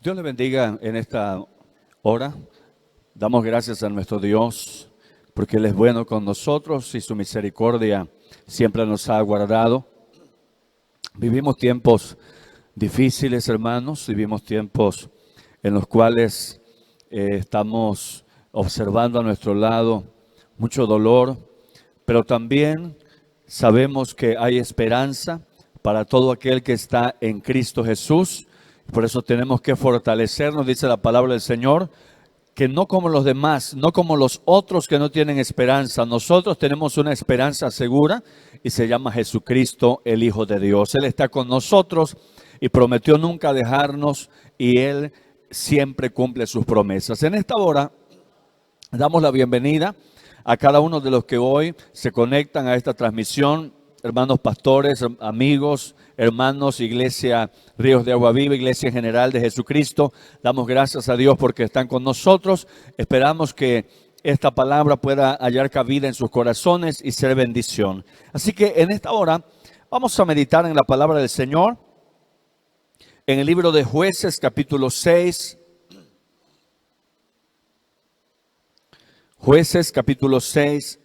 Dios le bendiga en esta hora. Damos gracias a nuestro Dios porque Él es bueno con nosotros y su misericordia siempre nos ha guardado. Vivimos tiempos difíciles, hermanos. Vivimos tiempos en los cuales estamos observando a nuestro lado mucho dolor, pero también sabemos que hay esperanza para todo aquel que está en Cristo Jesús. Por eso tenemos que fortalecernos, dice la palabra del Señor, que no como los demás, no como los otros que no tienen esperanza. Nosotros tenemos una esperanza segura y se llama Jesucristo, el Hijo de Dios. Él está con nosotros y prometió nunca dejarnos y Él siempre cumple sus promesas. En esta hora damos la bienvenida a cada uno de los que hoy se conectan a esta transmisión, hermanos pastores, amigos, hermanos, Iglesia Ríos de Agua Viva, Iglesia General de Jesucristo. Damos gracias a Dios porque están con nosotros. Esperamos que esta palabra pueda hallar cabida en sus corazones y ser bendición. Así que en esta hora vamos a meditar en la palabra del Señor, en el libro de Jueces, capítulo 6. Jueces, capítulo 6,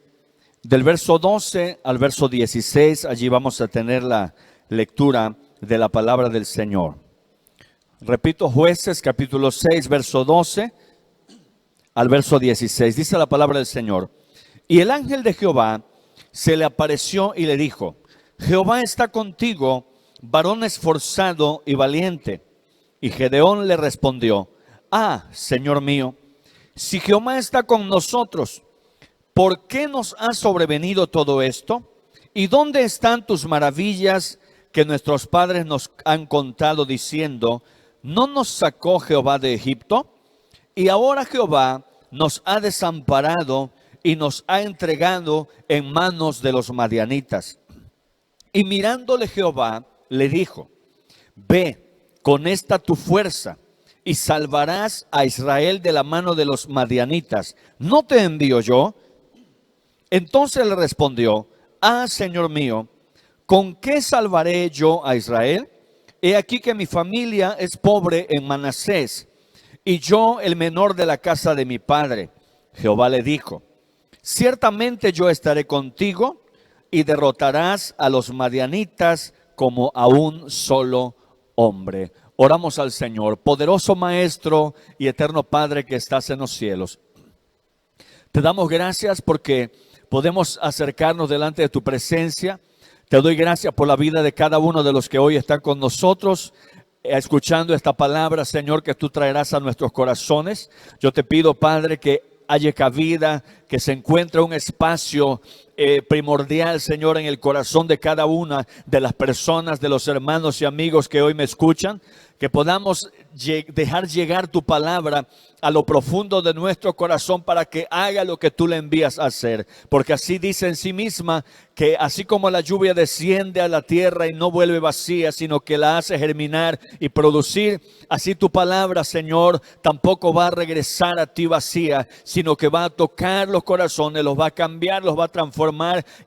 del verso 12 al verso 16, allí vamos a tener la lectura de la palabra del Señor. Repito, Jueces, capítulo 6, verso 12 al verso 16. Dice la palabra del Señor: Y el ángel de Jehová se le apareció y le dijo: Jehová está contigo, varón esforzado y valiente. Y Gedeón le respondió: Señor mío, si Jehová está con nosotros, ¿por qué nos ha sobrevenido todo esto? ¿Y dónde están tus maravillas que nuestros padres nos han contado diciendo: ¿no nos sacó Jehová de Egipto? Y ahora Jehová nos ha desamparado y nos ha entregado en manos de los madianitas. Y mirándole Jehová, le dijo: Ve con esta tu fuerza y salvarás a Israel de la mano de los madianitas. ¿No te envío yo? Entonces le respondió: Señor mío, ¿con qué salvaré yo a Israel? He aquí que mi familia es pobre en Manasés, y yo el menor de la casa de mi padre. Jehová le dijo: Ciertamente yo estaré contigo, y derrotarás a los madianitas como a un solo hombre. Oramos al Señor. Poderoso Maestro y eterno Padre que estás en los cielos, te damos gracias porque podemos acercarnos delante de tu presencia. Te doy gracias por la vida de cada uno de los que hoy están con nosotros, escuchando esta palabra, Señor, que tú traerás a nuestros corazones. Yo te pido, Padre, que haya cabida, que se encuentre un espacio primordial, Señor, en el corazón de cada una de las personas, de los hermanos y amigos que hoy me escuchan, que podamos dejar llegar tu palabra a lo profundo de nuestro corazón para que haga lo que tú le envías a hacer. Porque así dice en sí misma, que así como la lluvia desciende a la tierra y no vuelve vacía, sino que la hace germinar y producir, así tu palabra, Señor, tampoco va a regresar a ti vacía, sino que va a tocar los corazones, los va a cambiar, los va a transformar.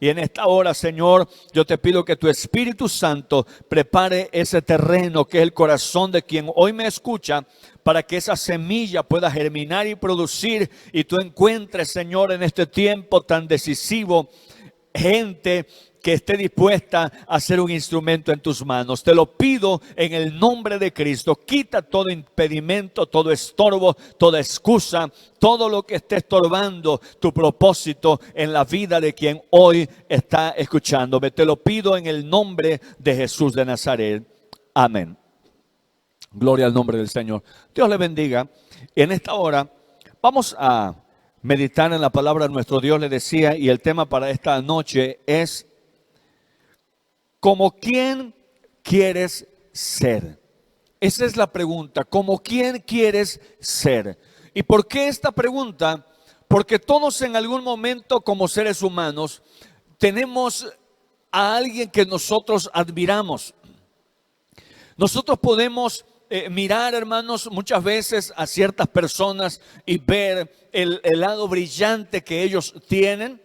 Y en esta hora, Señor, yo te pido que tu Espíritu Santo prepare ese terreno que es el corazón de quien hoy me escucha, para que esa semilla pueda germinar y producir, y tú encuentres, Señor, en este tiempo tan decisivo, gente que esté dispuesta a ser un instrumento en tus manos. Te lo pido en el nombre de Cristo. Quita todo impedimento, todo estorbo, toda excusa, todo lo que esté estorbando tu propósito en la vida de quien hoy está escuchándome. Te lo pido en el nombre de Jesús de Nazaret. Amén. Gloria al nombre del Señor. Dios le bendiga. En esta hora vamos a meditar en la palabra de nuestro Dios, le decía, y el tema para esta noche es: ¿como quién quieres ser? Esa es la pregunta. ¿Como quién quieres ser? ¿Y por qué esta pregunta? Porque todos en algún momento, como seres humanos, tenemos a alguien que nosotros admiramos. Nosotros podemos mirar, hermanos, muchas veces a ciertas personas y ver el lado brillante que ellos tienen.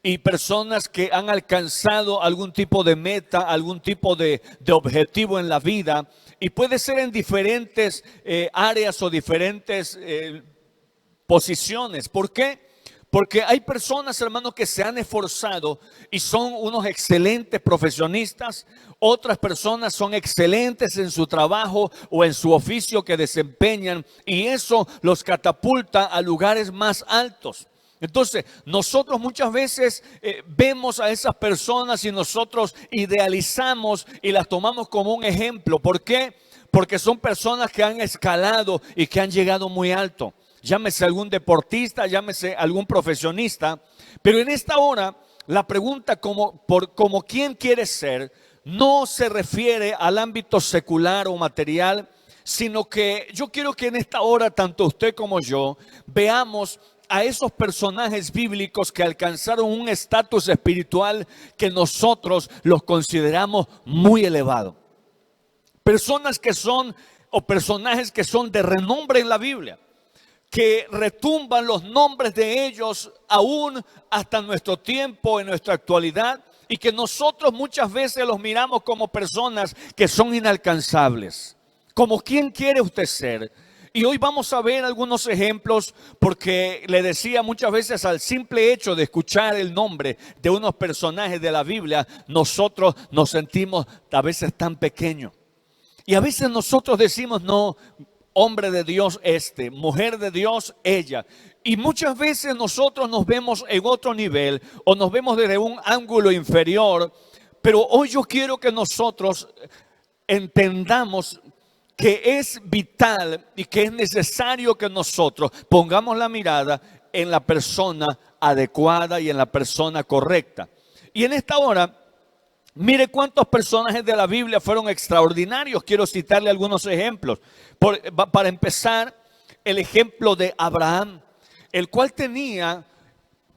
y personas que han alcanzado algún tipo de meta, algún tipo de objetivo en la vida, y puede ser en diferentes áreas o diferentes posiciones. ¿Por qué? Porque hay personas, hermanos, que se han esforzado y son unos excelentes profesionistas. Otras personas son excelentes en su trabajo o en su oficio que desempeñan, y eso los catapulta a lugares más altos. Entonces, nosotros muchas veces vemos a esas personas y nosotros idealizamos y las tomamos como un ejemplo. ¿Por qué? Porque son personas que han escalado y que han llegado muy alto. Llámese algún deportista, llámese algún profesionista. Pero en esta hora, la pregunta como quién quiere ser no se refiere al ámbito secular o material, sino que yo quiero que en esta hora, tanto usted como yo, veamos a esos personajes bíblicos que alcanzaron un estatus espiritual que nosotros los consideramos muy elevado. Personas que son, o personajes que son de renombre en la Biblia, que retumban los nombres de ellos aún hasta nuestro tiempo, en nuestra actualidad, y que nosotros muchas veces los miramos como personas que son inalcanzables. ¿Como quién quiere usted ser? Y hoy vamos a ver algunos ejemplos, porque le decía, muchas veces al simple hecho de escuchar el nombre de unos personajes de la Biblia, nosotros nos sentimos a veces tan pequeños. Y a veces nosotros decimos, no, hombre de Dios este, mujer de Dios ella. Y muchas veces nosotros nos vemos en otro nivel o nos vemos desde un ángulo inferior. Pero hoy yo quiero que nosotros entendamos que es vital y que es necesario que nosotros pongamos la mirada en la persona adecuada y en la persona correcta. Y en esta hora, mire cuántos personajes de la Biblia fueron extraordinarios. Quiero citarle algunos ejemplos. Para empezar, el ejemplo de Abraham, el cual tenía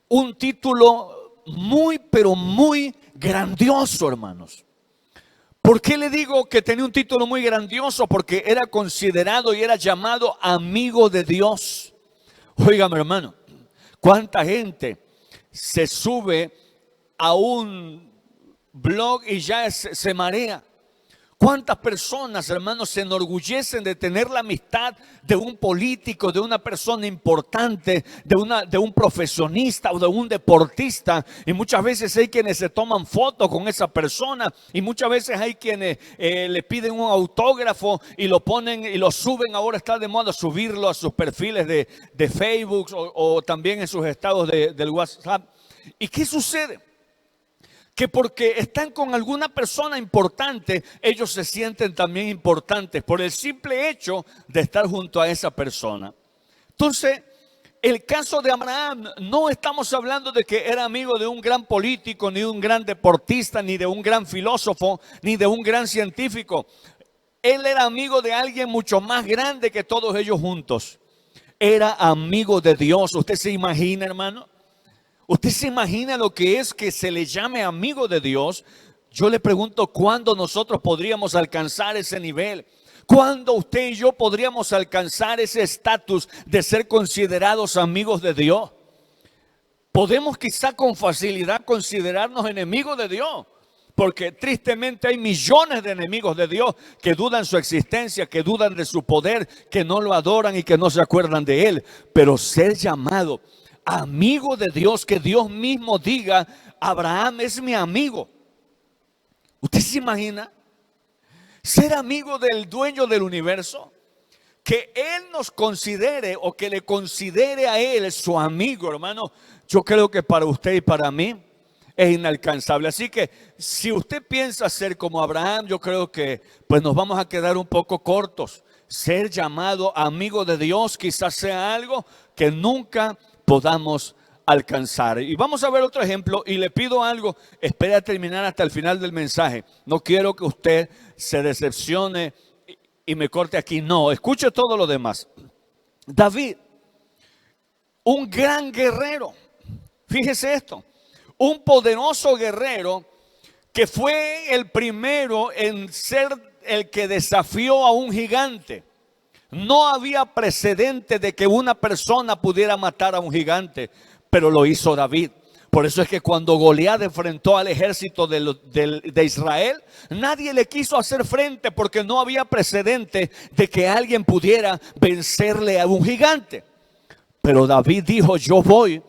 un título muy, pero muy grandioso, hermanos. ¿Por qué le digo que tenía un título muy grandioso? Porque era considerado y era llamado amigo de Dios. Óigame, hermano, cuánta gente se sube a un blog y ya se marea. ¿Cuántas personas, hermanos, se enorgullecen de tener la amistad de un político, de una persona importante, de un profesionista o de un deportista? Y muchas veces hay quienes se toman fotos con esa persona, y muchas veces hay quienes le piden un autógrafo y lo ponen y lo suben. Ahora está de moda subirlo a sus perfiles de Facebook o también en sus estados del WhatsApp. ¿Y qué sucede? Que porque están con alguna persona importante, ellos se sienten también importantes por el simple hecho de estar junto a esa persona. Entonces, el caso de Abraham, no estamos hablando de que era amigo de un gran político, ni de un gran deportista, ni de un gran filósofo, ni de un gran científico. Él era amigo de alguien mucho más grande que todos ellos juntos. Era amigo de Dios. ¿Usted se imagina, hermano? ¿Usted se imagina lo que es que se le llame amigo de Dios? Yo le pregunto, ¿cuándo nosotros podríamos alcanzar ese nivel? ¿Cuándo usted y yo podríamos alcanzar ese estatus de ser considerados amigos de Dios? Podemos quizá con facilidad considerarnos enemigos de Dios, porque tristemente hay millones de enemigos de Dios que dudan su existencia, que dudan de su poder, que no lo adoran y que no se acuerdan de Él. Pero ser llamado amigo de Dios, que Dios mismo diga, Abraham es mi amigo. ¿Usted se imagina ser amigo del dueño del universo? Que Él nos considere o que le considere a Él su amigo, hermano. Yo creo que para usted y para mí es inalcanzable. Así que si usted piensa ser como Abraham, yo creo que pues nos vamos a quedar un poco cortos. Ser llamado amigo de Dios quizás sea algo que nunca podamos alcanzar. Y vamos a ver otro ejemplo, y le pido algo, espere a terminar hasta el final del mensaje. No quiero que usted se decepcione y me corte aquí. No, escuche todo lo demás. David, un gran guerrero. Fíjese esto, un poderoso guerrero que fue el primero en ser el que desafió a un gigante. No había precedente de que una persona pudiera matar a un gigante, pero lo hizo David. Por eso es que cuando Goliat enfrentó al ejército de Israel, nadie le quiso hacer frente porque no había precedente de que alguien pudiera vencerle a un gigante. Pero David dijo, yo voy.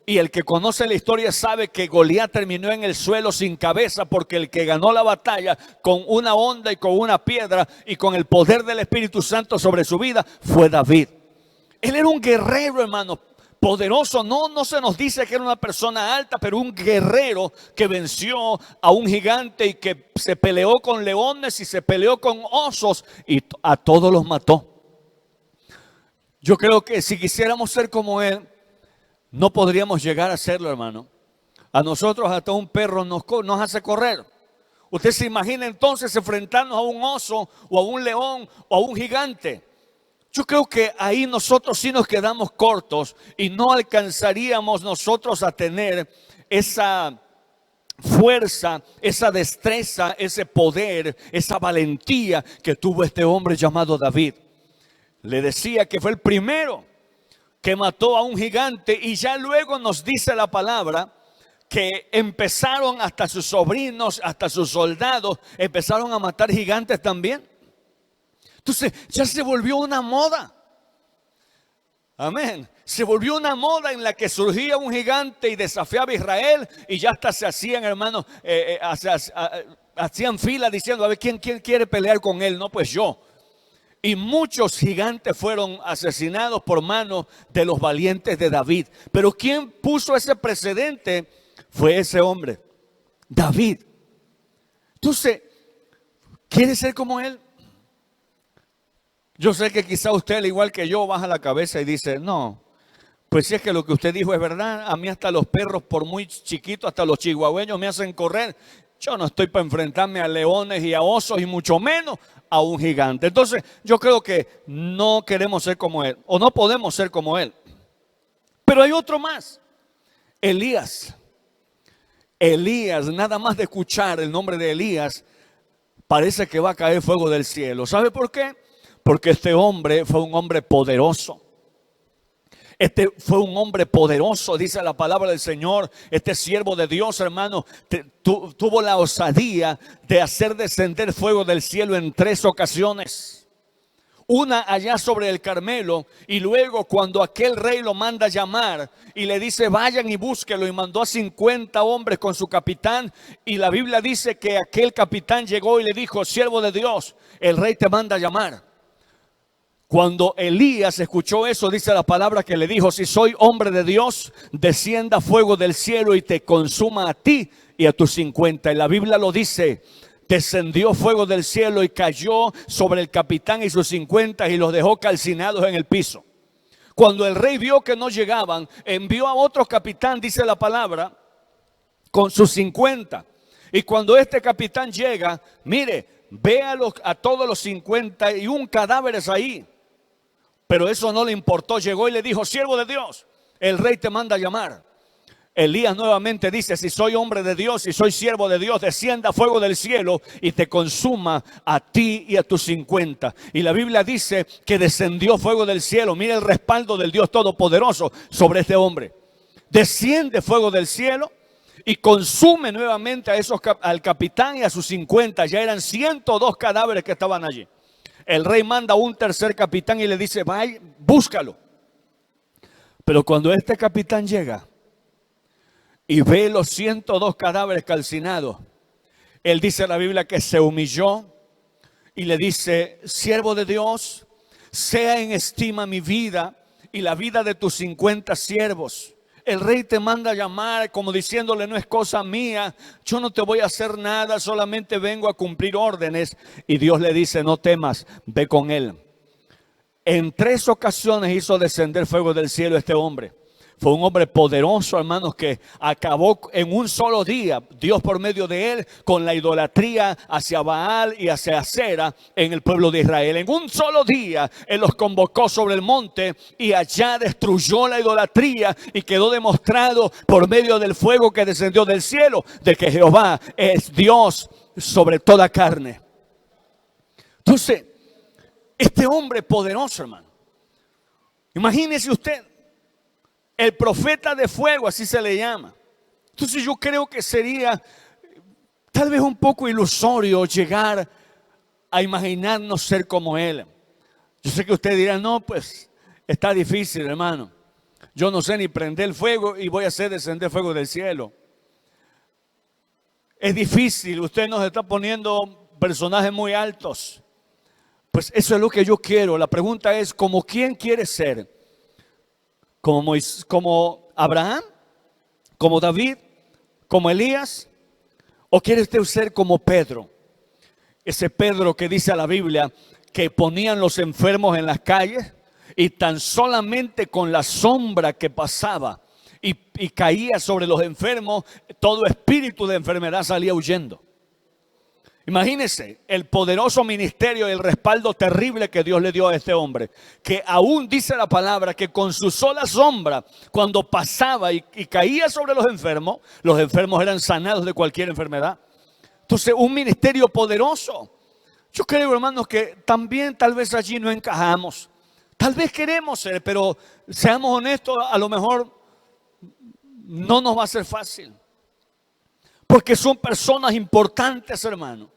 Y el que conoce la historia sabe que Goliat terminó en el suelo sin cabeza, porque el que ganó la batalla con una honda y con una piedra y con el poder del Espíritu Santo sobre su vida fue David. Él era un guerrero, hermano, poderoso. No se nos dice que era una persona alta, pero un guerrero que venció a un gigante y que se peleó con leones y se peleó con osos y a todos los mató. Yo creo que si quisiéramos ser como él, no podríamos llegar a serlo, hermano. A nosotros hasta un perro nos hace correr. Usted se imagina entonces enfrentarnos a un oso o a un león o a un gigante. Yo creo que ahí nosotros sí nos quedamos cortos y no alcanzaríamos nosotros a tener esa fuerza, esa destreza, ese poder, esa valentía que tuvo este hombre llamado David. Le decía que fue el primero que mató a un gigante, y ya luego nos dice la palabra que empezaron hasta sus sobrinos, hasta sus soldados, empezaron a matar gigantes también. Entonces ya se volvió una moda. Amén. Se volvió una moda en la que surgía un gigante y desafiaba a Israel, y ya hasta se hacían, hermanos, hacían fila diciendo, a ver, ¿quién quiere pelear con él? No, pues yo. Y muchos gigantes fueron asesinados por manos de los valientes de David. Pero ¿quién puso ese precedente? Fue ese hombre, David. Entonces, ¿quiere ser como él? Yo sé que quizá usted, al igual que yo, baja la cabeza y dice, no, pues si es que lo que usted dijo es verdad, a mí hasta los perros, por muy chiquitos, hasta los chihuahueños me hacen correr. Yo no estoy para enfrentarme a leones y a osos, y mucho menos a un gigante. Entonces yo creo que no queremos ser como él, o no podemos ser como él. Pero hay otro más, Elías. Elías, nada más de escuchar el nombre de Elías, parece que va a caer fuego del cielo. ¿Sabe por qué? Porque este hombre fue un hombre poderoso. Este fue un hombre poderoso, dice la palabra del Señor. Este siervo de Dios, hermano, tuvo la osadía de hacer descender fuego del cielo en 3 ocasiones. Una allá sobre el Carmelo, y luego cuando aquel rey lo manda llamar y le dice vayan y búsquelo, y mandó a 50 hombres con su capitán, y la Biblia dice que aquel capitán llegó y le dijo, siervo de Dios, el rey te manda a llamar. Cuando Elías escuchó eso, dice la palabra que le dijo, si soy hombre de Dios, descienda fuego del cielo y te consuma a ti y a tus 50. Y la Biblia lo dice, descendió fuego del cielo y cayó sobre el capitán y sus 50 y los dejó calcinados en el piso. Cuando el rey vio que no llegaban, envió a otro capitán, dice la palabra, con sus 50. Y cuando este capitán llega, mire, ve a todos los 51 cadáveres ahí. Pero eso no le importó, llegó y le dijo, siervo de Dios, el rey te manda a llamar. Elías nuevamente dice, si soy hombre de Dios, si soy siervo de Dios, descienda fuego del cielo y te consuma a ti y a tus 50. Y la Biblia dice que descendió fuego del cielo. Mira el respaldo del Dios Todopoderoso sobre este hombre. Desciende fuego del cielo y consume nuevamente al capitán y a sus 50. Ya eran 102 cadáveres que estaban allí. El rey manda a un tercer capitán y le dice, vaya, búscalo. Pero cuando este capitán llega y ve los 102 cadáveres calcinados, él dice en la Biblia que se humilló y le dice, siervo de Dios, sea en estima mi vida y la vida de tus 50 siervos. El rey te manda a llamar como diciéndole, no es cosa mía, yo no te voy a hacer nada, solamente vengo a cumplir órdenes. Y Dios le dice, no temas, ve con él. En 3 ocasiones hizo descender fuego del cielo este hombre. Fue un hombre poderoso, hermanos, que acabó en un solo día, Dios por medio de él, con la idolatría hacia Baal y hacia Acera en el pueblo de Israel. En un solo día, él los convocó sobre el monte y allá destruyó la idolatría y quedó demostrado por medio del fuego que descendió del cielo, de que Jehová es Dios sobre toda carne. Entonces, este hombre poderoso, hermano, imagínese usted, el profeta de fuego, así se le llama. Entonces yo creo que sería tal vez un poco ilusorio llegar a imaginarnos ser como Él. Yo sé que usted dirá, no, pues está difícil, hermano. Yo no sé ni prender el fuego y voy a hacer descender fuego del cielo. Es difícil, usted nos está poniendo personajes muy altos. Pues eso es lo que yo quiero. La pregunta es, ¿como quién quiere ser? ¿Como Abraham? ¿Como David? ¿Como Elías? ¿O quiere usted ser como Pedro? Ese Pedro que dice a la Biblia que ponían los enfermos en las calles y tan solamente con la sombra que pasaba y caía sobre los enfermos, todo espíritu de enfermedad salía huyendo. Imagínense el poderoso ministerio y el respaldo terrible que Dios le dio a este hombre, que aún dice la palabra que con su sola sombra, cuando pasaba y caía sobre los enfermos eran sanados de cualquier enfermedad. Entonces, un ministerio poderoso. Yo creo, hermanos, que también tal vez allí no encajamos. Tal vez queremos ser, pero seamos honestos, a lo mejor no nos va a ser fácil. Porque son personas importantes, hermano.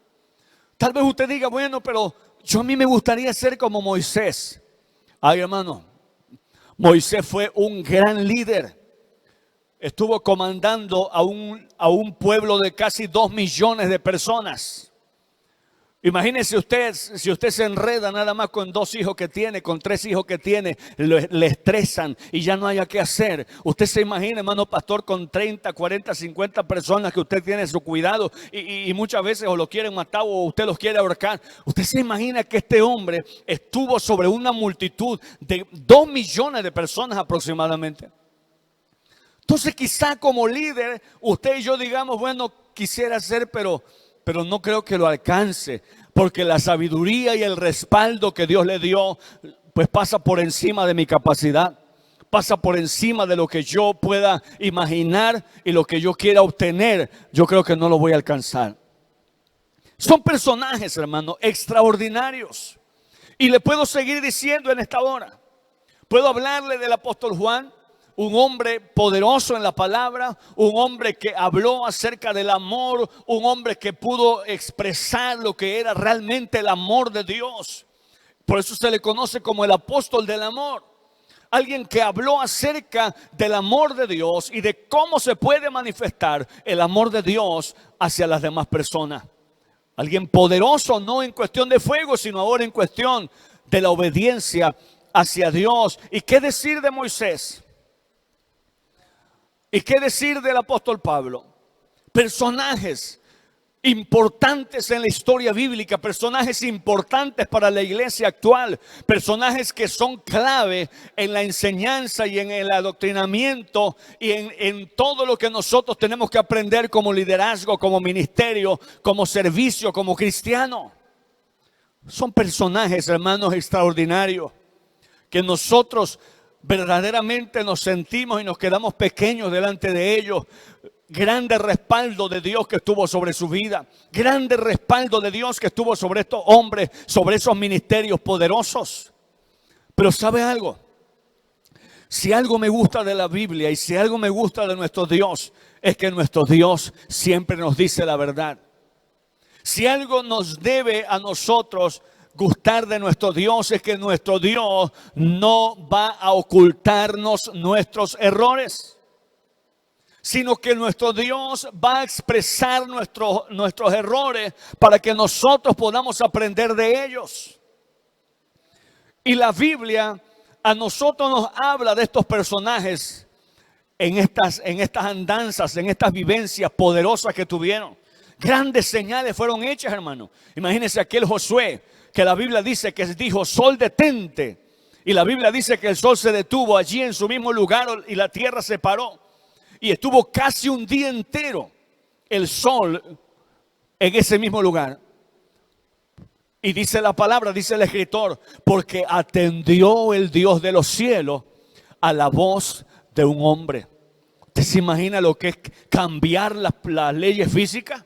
Tal vez usted diga, bueno, pero a mí me gustaría ser como Moisés. Ay, hermano, Moisés fue un gran líder. Estuvo comandando a un pueblo de casi 2 millones de personas. Imagínese usted, si usted se enreda nada más con 2 hijos que tiene, con 3 hijos que tiene, le estresan y ya no haya qué hacer. Usted se imagina, hermano pastor, con 30, 40, 50 personas que usted tiene a su cuidado y muchas veces o lo quieren matar o usted los quiere ahorcar. Usted se imagina que este hombre estuvo sobre una multitud de 2 millones de personas aproximadamente. Entonces quizá como líder, usted y yo digamos, bueno, quisiera ser, pero no creo que lo alcance, porque la sabiduría y el respaldo que Dios le dio, pues pasa por encima de mi capacidad, pasa por encima de lo que yo pueda imaginar y lo que yo quiera obtener. Yo creo que no lo voy a alcanzar. Son personajes, hermano, extraordinarios. Y le puedo seguir diciendo en esta hora. Puedo hablarle del apóstol Juan, un hombre poderoso en la palabra, un hombre que habló acerca del amor, un hombre que pudo expresar lo que era realmente el amor de Dios. Por eso se le conoce como el apóstol del amor. Alguien que habló acerca del amor de Dios y de cómo se puede manifestar el amor de Dios hacia las demás personas. Alguien poderoso, no en cuestión de fuego, sino ahora en cuestión de la obediencia hacia Dios. ¿Y qué decir de Moisés? ¿Y qué decir del apóstol Pablo? Personajes importantes en la historia bíblica, personajes importantes para la iglesia actual, personajes que son clave en la enseñanza y en el adoctrinamiento y en todo lo que nosotros tenemos que aprender como liderazgo, como ministerio, como servicio, como cristiano. Son personajes, hermanos, extraordinarios que nosotros verdaderamente nos sentimos y nos quedamos pequeños delante de ellos. Grande respaldo de Dios que estuvo sobre su vida. Grande respaldo de Dios que estuvo sobre estos hombres, sobre esos ministerios poderosos. Pero ¿sabe algo? Si algo me gusta de la Biblia y si algo me gusta de nuestro Dios, es que nuestro Dios siempre nos dice la verdad. Si algo nos debe a nosotros gustar de nuestro Dios, es que nuestro Dios no va a ocultarnos nuestros errores, sino que nuestro Dios va a expresar nuestros errores para que nosotros podamos aprender de ellos. Y la Biblia a nosotros nos habla de estos personajes en estas andanzas, en estas vivencias poderosas que tuvieron. Grandes señales fueron hechas, hermano. Imagínense aquel Josué que la Biblia dice que dijo: sol, detente. Y la Biblia dice que el sol se detuvo allí en su mismo lugar y la tierra se paró. Y estuvo casi un día entero el sol en ese mismo lugar. Y dice la palabra, dice el escritor, porque atendió el Dios de los cielos a la voz de un hombre. ¿Usted se imagina lo que es cambiar las leyes físicas?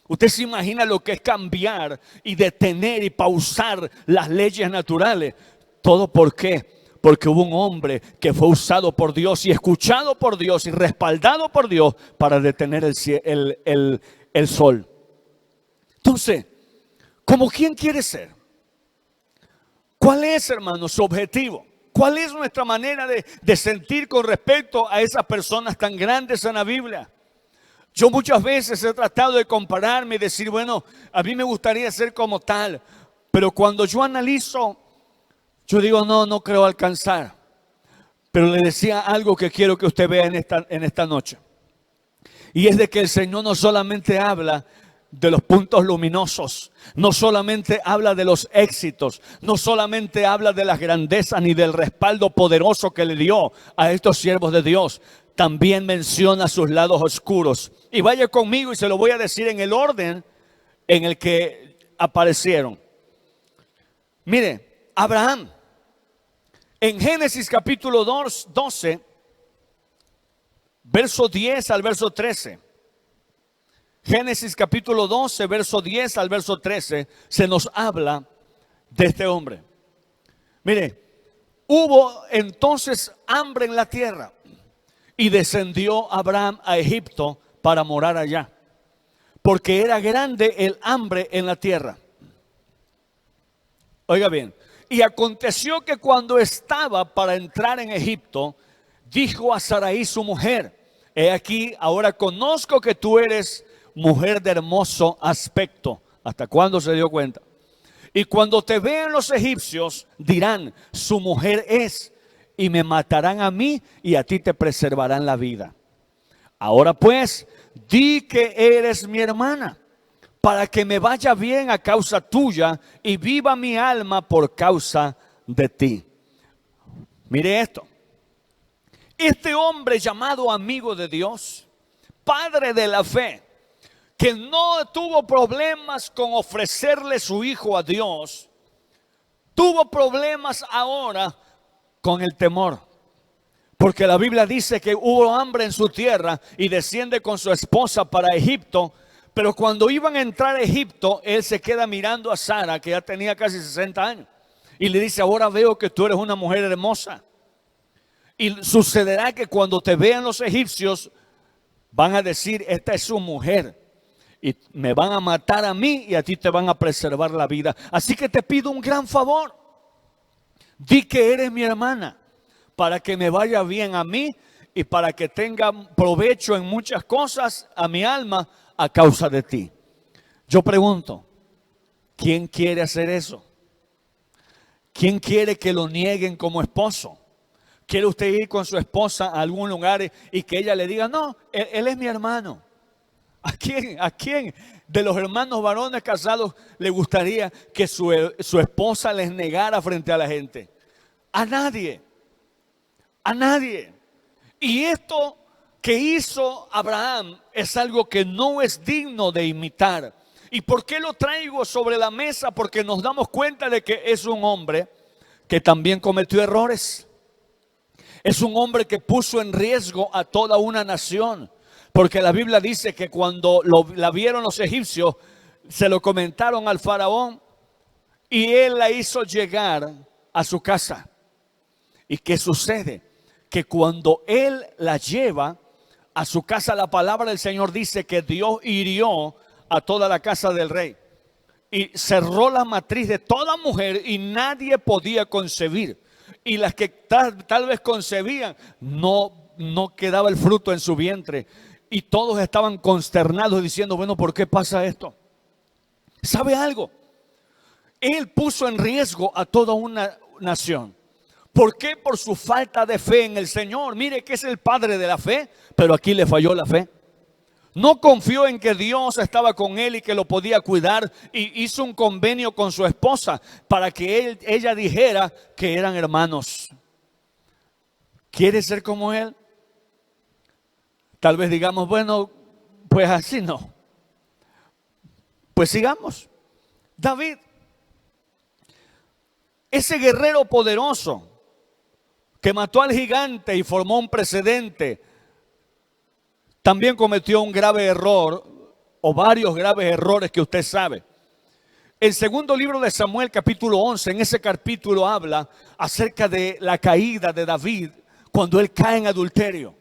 ¿Usted se imagina lo que es cambiar y detener y pausar las leyes naturales? ¿Todo por qué? Porque hubo un hombre que fue usado por Dios y escuchado por Dios y respaldado por Dios para detener el sol. Entonces, ¿cómo quién quiere ser? ¿Cuál es, hermano, su objetivo? ¿Cuál es nuestra manera de sentir con respecto a esas personas tan grandes en la Biblia? Yo muchas veces he tratado de compararme y decir, bueno, a mí me gustaría ser como tal. Pero cuando yo analizo, yo digo, no creo alcanzar. Pero le decía algo que quiero que usted vea en esta noche. Y es de que el Señor no solamente habla de los puntos luminosos, no solamente habla de los éxitos, no solamente habla de las grandezas ni del respaldo poderoso que le dio a estos siervos de Dios, también menciona sus lados oscuros. Y vaya conmigo y se lo voy a decir en el orden en el que aparecieron. Mire, Abraham, en Génesis capítulo 12, verso 10 al verso 13. Génesis capítulo 12, verso 10 al verso 13, se nos habla de este hombre. Mire, hubo entonces hambre en la tierra y descendió Abraham a Egipto para morar allá, porque era grande el hambre en la tierra. Oiga bien, y aconteció que cuando estaba para entrar en Egipto, dijo a Sarai su mujer, he aquí, ahora conozco que tú eres mujer de hermoso aspecto. ¿Hasta cuándo se dio cuenta? Y cuando te vean los egipcios, dirán, su mujer es, y me matarán a mí y a ti te preservarán la vida. Ahora pues, di que eres mi hermana, para que me vaya bien a causa tuya y viva mi alma por causa de ti. Mire esto. Este hombre llamado amigo de Dios, padre de la fe, que no tuvo problemas con ofrecerle su hijo a Dios, tuvo problemas ahora con el temor. Porque la Biblia dice que hubo hambre en su tierra y desciende con su esposa para Egipto. Pero cuando iban a entrar a Egipto, él se queda mirando a Sara, que ya tenía casi 60 años. Y le dice, ahora veo que tú eres una mujer hermosa. Y sucederá que cuando te vean los egipcios, van a decir, esta es su mujer. Y me van a matar a mí y a ti te van a preservar la vida. Así que te pido un gran favor. Di que eres mi hermana, para que me vaya bien a mí y para que tenga provecho en muchas cosas a mi alma a causa de ti. Yo pregunto, ¿quién quiere hacer eso? ¿Quién quiere que lo nieguen como esposo? ¿Quiere usted ir con su esposa a algún lugar y que ella le diga, no, él es mi hermano? ¿A quién? ¿A quién de los hermanos varones casados le gustaría que su esposa les negara frente a la gente? A nadie. A nadie. Y esto que hizo Abraham es algo que no es digno de imitar. ¿Y por qué lo traigo sobre la mesa? Porque nos damos cuenta de que es un hombre que también cometió errores. Es un hombre que puso en riesgo a toda una nación. Porque la Biblia dice que cuando la vieron los egipcios, se lo comentaron al faraón y él la hizo llegar a su casa. ¿Y qué sucede? Que cuando él la lleva a su casa, la palabra del Señor dice que Dios hirió a toda la casa del rey. Y cerró la matriz de toda mujer y nadie podía concebir. Y las que tal vez concebían, no quedaba el fruto en su vientre. Y todos estaban consternados diciendo, bueno, ¿por qué pasa esto? ¿Sabe algo? Él puso en riesgo a toda una nación. ¿Por qué? Por su falta de fe en el Señor. Mire que es el padre de la fe, pero aquí le falló la fe. No confió en que Dios estaba con él y que lo podía cuidar, y hizo un convenio con su esposa para que ella dijera que eran hermanos. ¿Quiere ser como él? Tal vez digamos, bueno, pues así no. Pues sigamos. David, ese guerrero poderoso que mató al gigante y formó un precedente, también cometió un grave error o varios graves errores que usted sabe. El segundo libro de Samuel, capítulo 11, en ese capítulo habla acerca de la caída de David cuando él cae en adulterio.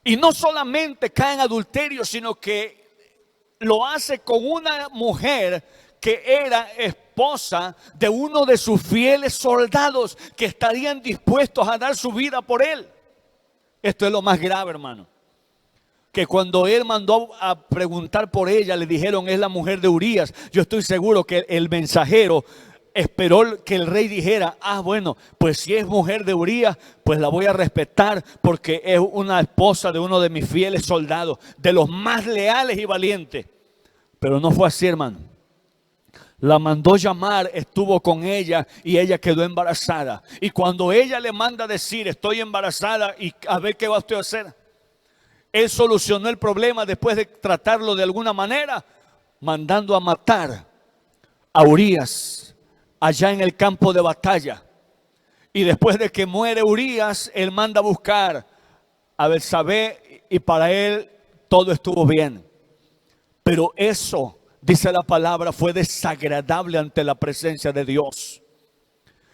Y no solamente cae en adulterio, sino que lo hace con una mujer que era esposa de uno de sus fieles soldados que estarían dispuestos a dar su vida por él. Esto es lo más grave, hermano. Que cuando él mandó a preguntar por ella, le dijeron es la mujer de Urías. Yo estoy seguro que el mensajero esperó que el rey dijera, bueno, pues si es mujer de Urías, pues la voy a respetar porque es una esposa de uno de mis fieles soldados, de los más leales y valientes. Pero no fue así, hermano. La mandó llamar, estuvo con ella y ella quedó embarazada. Y cuando ella le manda decir, estoy embarazada y a ver qué va usted a hacer, él solucionó el problema después de tratarlo de alguna manera, mandando a matar a Urías allá en el campo de batalla. Y después de que muere Urías, él manda a buscar a Betsabé y para él todo estuvo bien. Pero eso, dice la palabra, fue desagradable ante la presencia de Dios.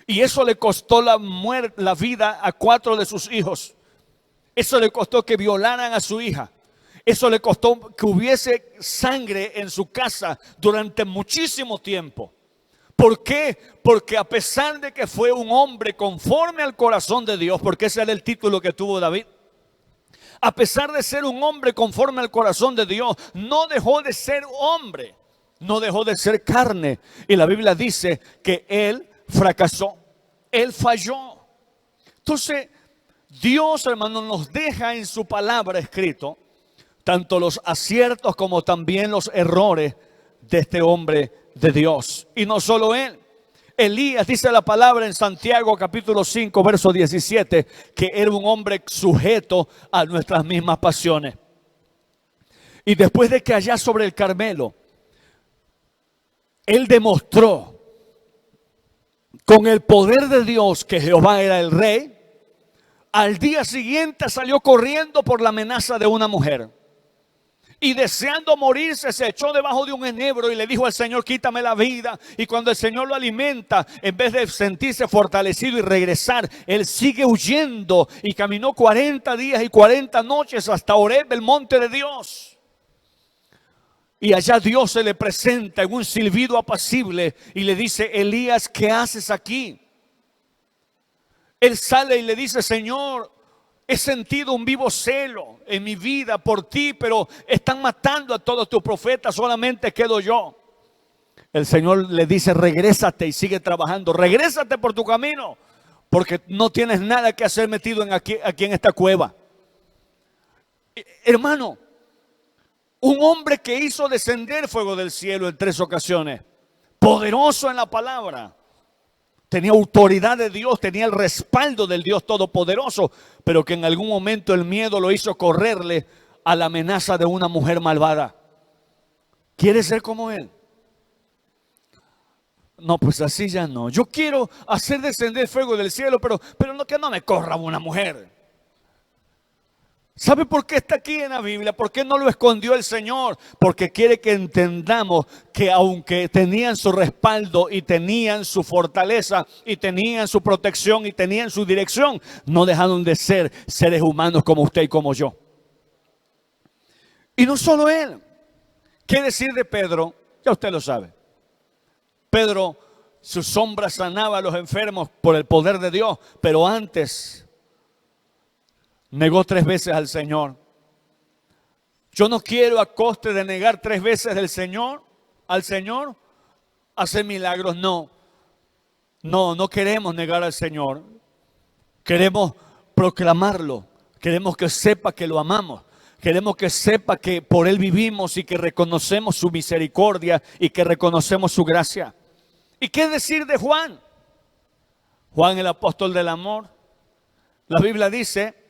Y eso le costó la vida a 4 de sus hijos. Eso le costó que violaran a su hija. Eso le costó que hubiese sangre en su casa durante muchísimo tiempo. ¿Por qué? Porque a pesar de que fue un hombre conforme al corazón de Dios, porque ese era el título que tuvo David, a pesar de ser un hombre conforme al corazón de Dios, no dejó de ser hombre, no dejó de ser carne. Y la Biblia dice que él fracasó, él falló. Entonces, Dios, hermano, nos deja en su palabra escrito tanto los aciertos como también los errores de este hombre de Dios. Y no solo él. Elías, dice la palabra en Santiago capítulo 5, verso 17, que era un hombre sujeto a nuestras mismas pasiones. Y después de que allá sobre el Carmelo, él demostró con el poder de Dios que Jehová era el rey, al día siguiente salió corriendo por la amenaza de una mujer. Y deseando morirse, se echó debajo de un enebro y le dijo al Señor, quítame la vida. Y cuando el Señor lo alimenta, en vez de sentirse fortalecido y regresar, él sigue huyendo y caminó 40 días y 40 noches hasta Horeb, el monte de Dios. Y allá Dios se le presenta en un silbido apacible y le dice, Elías, ¿qué haces aquí? Él sale y le dice, Señor, he sentido un vivo celo en mi vida por ti, pero están matando a todos tus profetas, solamente quedo yo. El Señor le dice, regrésate y sigue trabajando, regrésate por tu camino, porque no tienes nada que hacer metido aquí en esta cueva. Hermano, un hombre que hizo descender fuego del cielo en 3 ocasiones, poderoso en la palabra. Tenía autoridad de Dios, tenía el respaldo del Dios Todopoderoso, pero que en algún momento el miedo lo hizo correrle a la amenaza de una mujer malvada. ¿Quieres ser como él? No, pues así ya no. Yo quiero hacer descender fuego del cielo, pero no, que no me corra una mujer. ¿Sabe por qué está aquí en la Biblia? ¿Por qué no lo escondió el Señor? Porque quiere que entendamos que aunque tenían su respaldo y tenían su fortaleza y tenían su protección y tenían su dirección, no dejaron de ser seres humanos como usted y como yo. Y no solo él. ¿Qué decir de Pedro? Ya usted lo sabe. Pedro, su sombra sanaba a los enfermos por el poder de Dios, pero antes negó 3 veces al Señor. Yo no quiero a coste de negar 3 veces al Señor, hacer milagros. No queremos negar al Señor. Queremos proclamarlo. Queremos que sepa que lo amamos. Queremos que sepa que por Él vivimos y que reconocemos su misericordia y que reconocemos su gracia. ¿Y qué decir de Juan? Juan, el apóstol del amor. La Biblia dice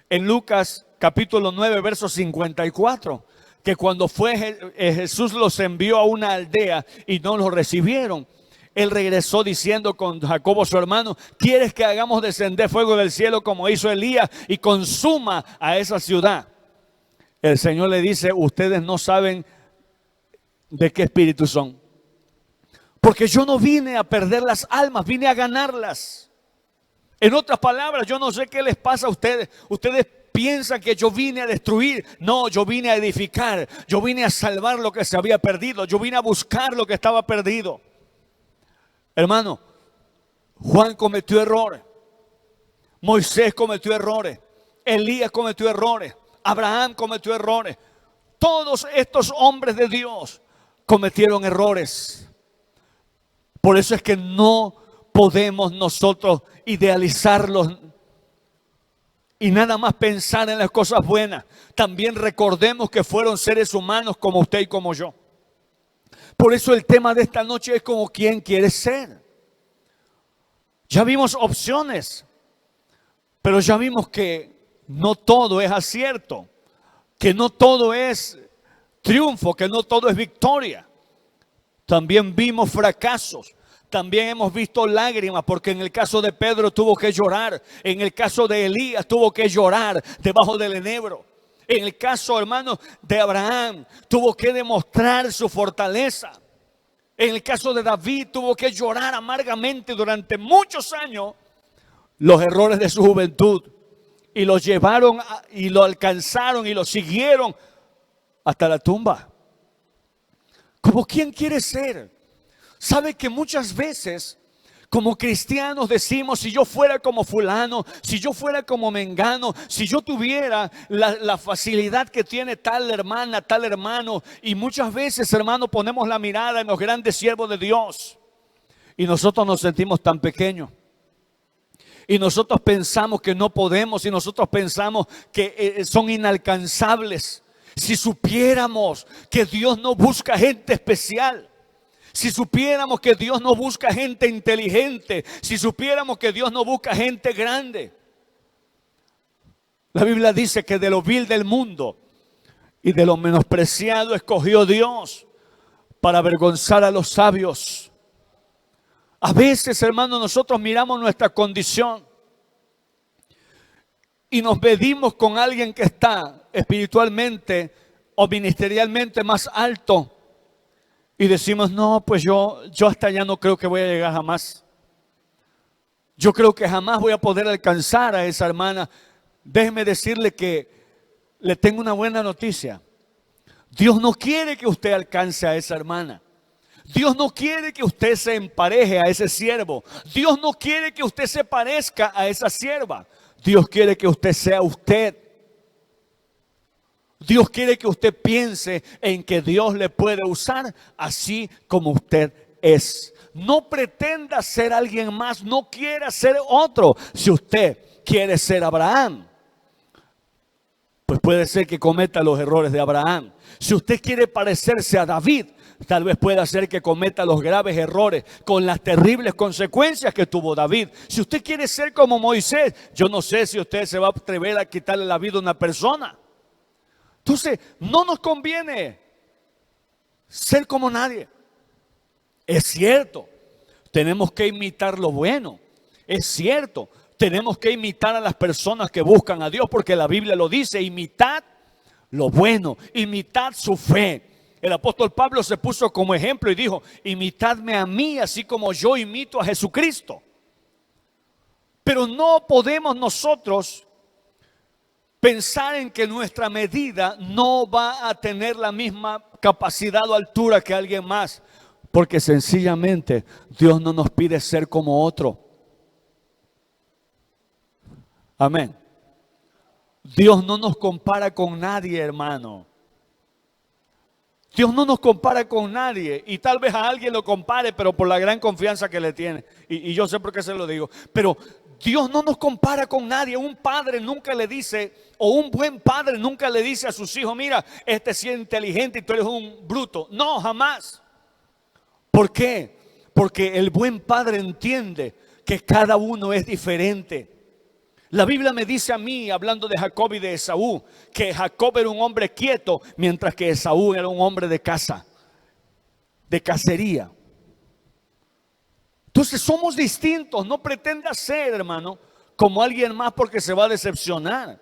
en Lucas capítulo 9, verso 54, que cuando Jesús los envió a una aldea y no los recibieron, él regresó diciendo con Jacobo su hermano, ¿quieres que hagamos descender fuego del cielo como hizo Elías y consuma a esa ciudad? El Señor le dice, ustedes no saben de qué espíritu son. Porque yo no vine a perder las almas, vine a ganarlas. En otras palabras, yo no sé qué les pasa a ustedes. Ustedes piensan que yo vine a destruir. No, yo vine a edificar. Yo vine a salvar lo que se había perdido. Yo vine a buscar lo que estaba perdido. Hermano, Juan cometió errores. Moisés cometió errores. Elías cometió errores. Abraham cometió errores. Todos estos hombres de Dios cometieron errores. Por eso es que no podemos nosotros idealizarlos y nada más pensar en las cosas buenas. También recordemos que fueron seres humanos como usted y como yo. Por eso el tema de esta noche es como quién quiere ser. Ya vimos opciones, pero ya vimos que no todo es acierto, que no todo es triunfo, que no todo es victoria. También vimos fracasos. También hemos visto lágrimas, porque en el caso de Pedro tuvo que llorar. En el caso de Elías tuvo que llorar debajo del enebro. En el caso, hermanos, de Abraham tuvo que demostrar su fortaleza. En el caso de David tuvo que llorar amargamente durante muchos años los errores de su juventud. Y lo llevaron y lo alcanzaron y lo siguieron hasta la tumba. ¿Cómo quién quiere ser? Sabe que muchas veces como cristianos decimos, si yo fuera como fulano, si yo fuera como mengano, si yo tuviera la facilidad que tiene tal hermana, tal hermano. Y muchas veces, hermano, ponemos la mirada en los grandes siervos de Dios y nosotros nos sentimos tan pequeños. Y nosotros pensamos que no podemos, y nosotros pensamos que son inalcanzables. Si supiéramos que Dios no busca gente especial, si supiéramos que Dios no busca gente inteligente, si supiéramos que Dios no busca gente grande. La Biblia dice que de lo vil del mundo y de lo menospreciado escogió Dios para avergonzar a los sabios. A veces, hermanos, nosotros miramos nuestra condición y nos medimos con alguien que está espiritualmente o ministerialmente más alto y decimos, no, pues yo hasta allá no creo que voy a llegar jamás. Yo creo que jamás voy a poder alcanzar a esa hermana. Déjeme decirle que le tengo una buena noticia. Dios no quiere que usted alcance a esa hermana. Dios no quiere que usted se empareje a ese siervo. Dios no quiere que usted se parezca a esa sierva. Dios quiere que usted sea usted. Dios quiere que usted piense en que Dios le puede usar así como usted es. No pretenda ser alguien más, no quiera ser otro. Si usted quiere ser Abraham, pues puede ser que cometa los errores de Abraham. Si usted quiere parecerse a David, tal vez pueda ser que cometa los graves errores con las terribles consecuencias que tuvo David. Si usted quiere ser como Moisés, yo no sé si usted se va a atrever a quitarle la vida a una persona. Entonces, no nos conviene ser como nadie. Es cierto, tenemos que imitar lo bueno. Es cierto, tenemos que imitar a las personas que buscan a Dios, porque la Biblia lo dice, imitad lo bueno, imitad su fe. El apóstol Pablo se puso como ejemplo y dijo, imitadme a mí así como yo imito a Jesucristo. Pero no podemos nosotros pensar en que nuestra medida no va a tener la misma capacidad o altura que alguien más, porque sencillamente Dios no nos pide ser como otro. Amén. Dios no nos compara con nadie, hermano. Dios no nos compara con nadie, y tal vez a alguien lo compare, pero por la gran confianza que le tiene. Y yo sé por qué se lo digo. Pero Dios no nos compara con nadie. Un padre nunca le dice, o un buen padre nunca le dice a sus hijos, mira, este sí es inteligente y tú eres un bruto. No, jamás. ¿Por qué? Porque el buen padre entiende que cada uno es diferente. La Biblia me dice a mí, hablando de Jacob y de Esaú, que Jacob era un hombre quieto, mientras que Esaú era un hombre de casa, de cacería. Entonces somos distintos. No pretenda ser, hermano, como alguien más, porque se va a decepcionar.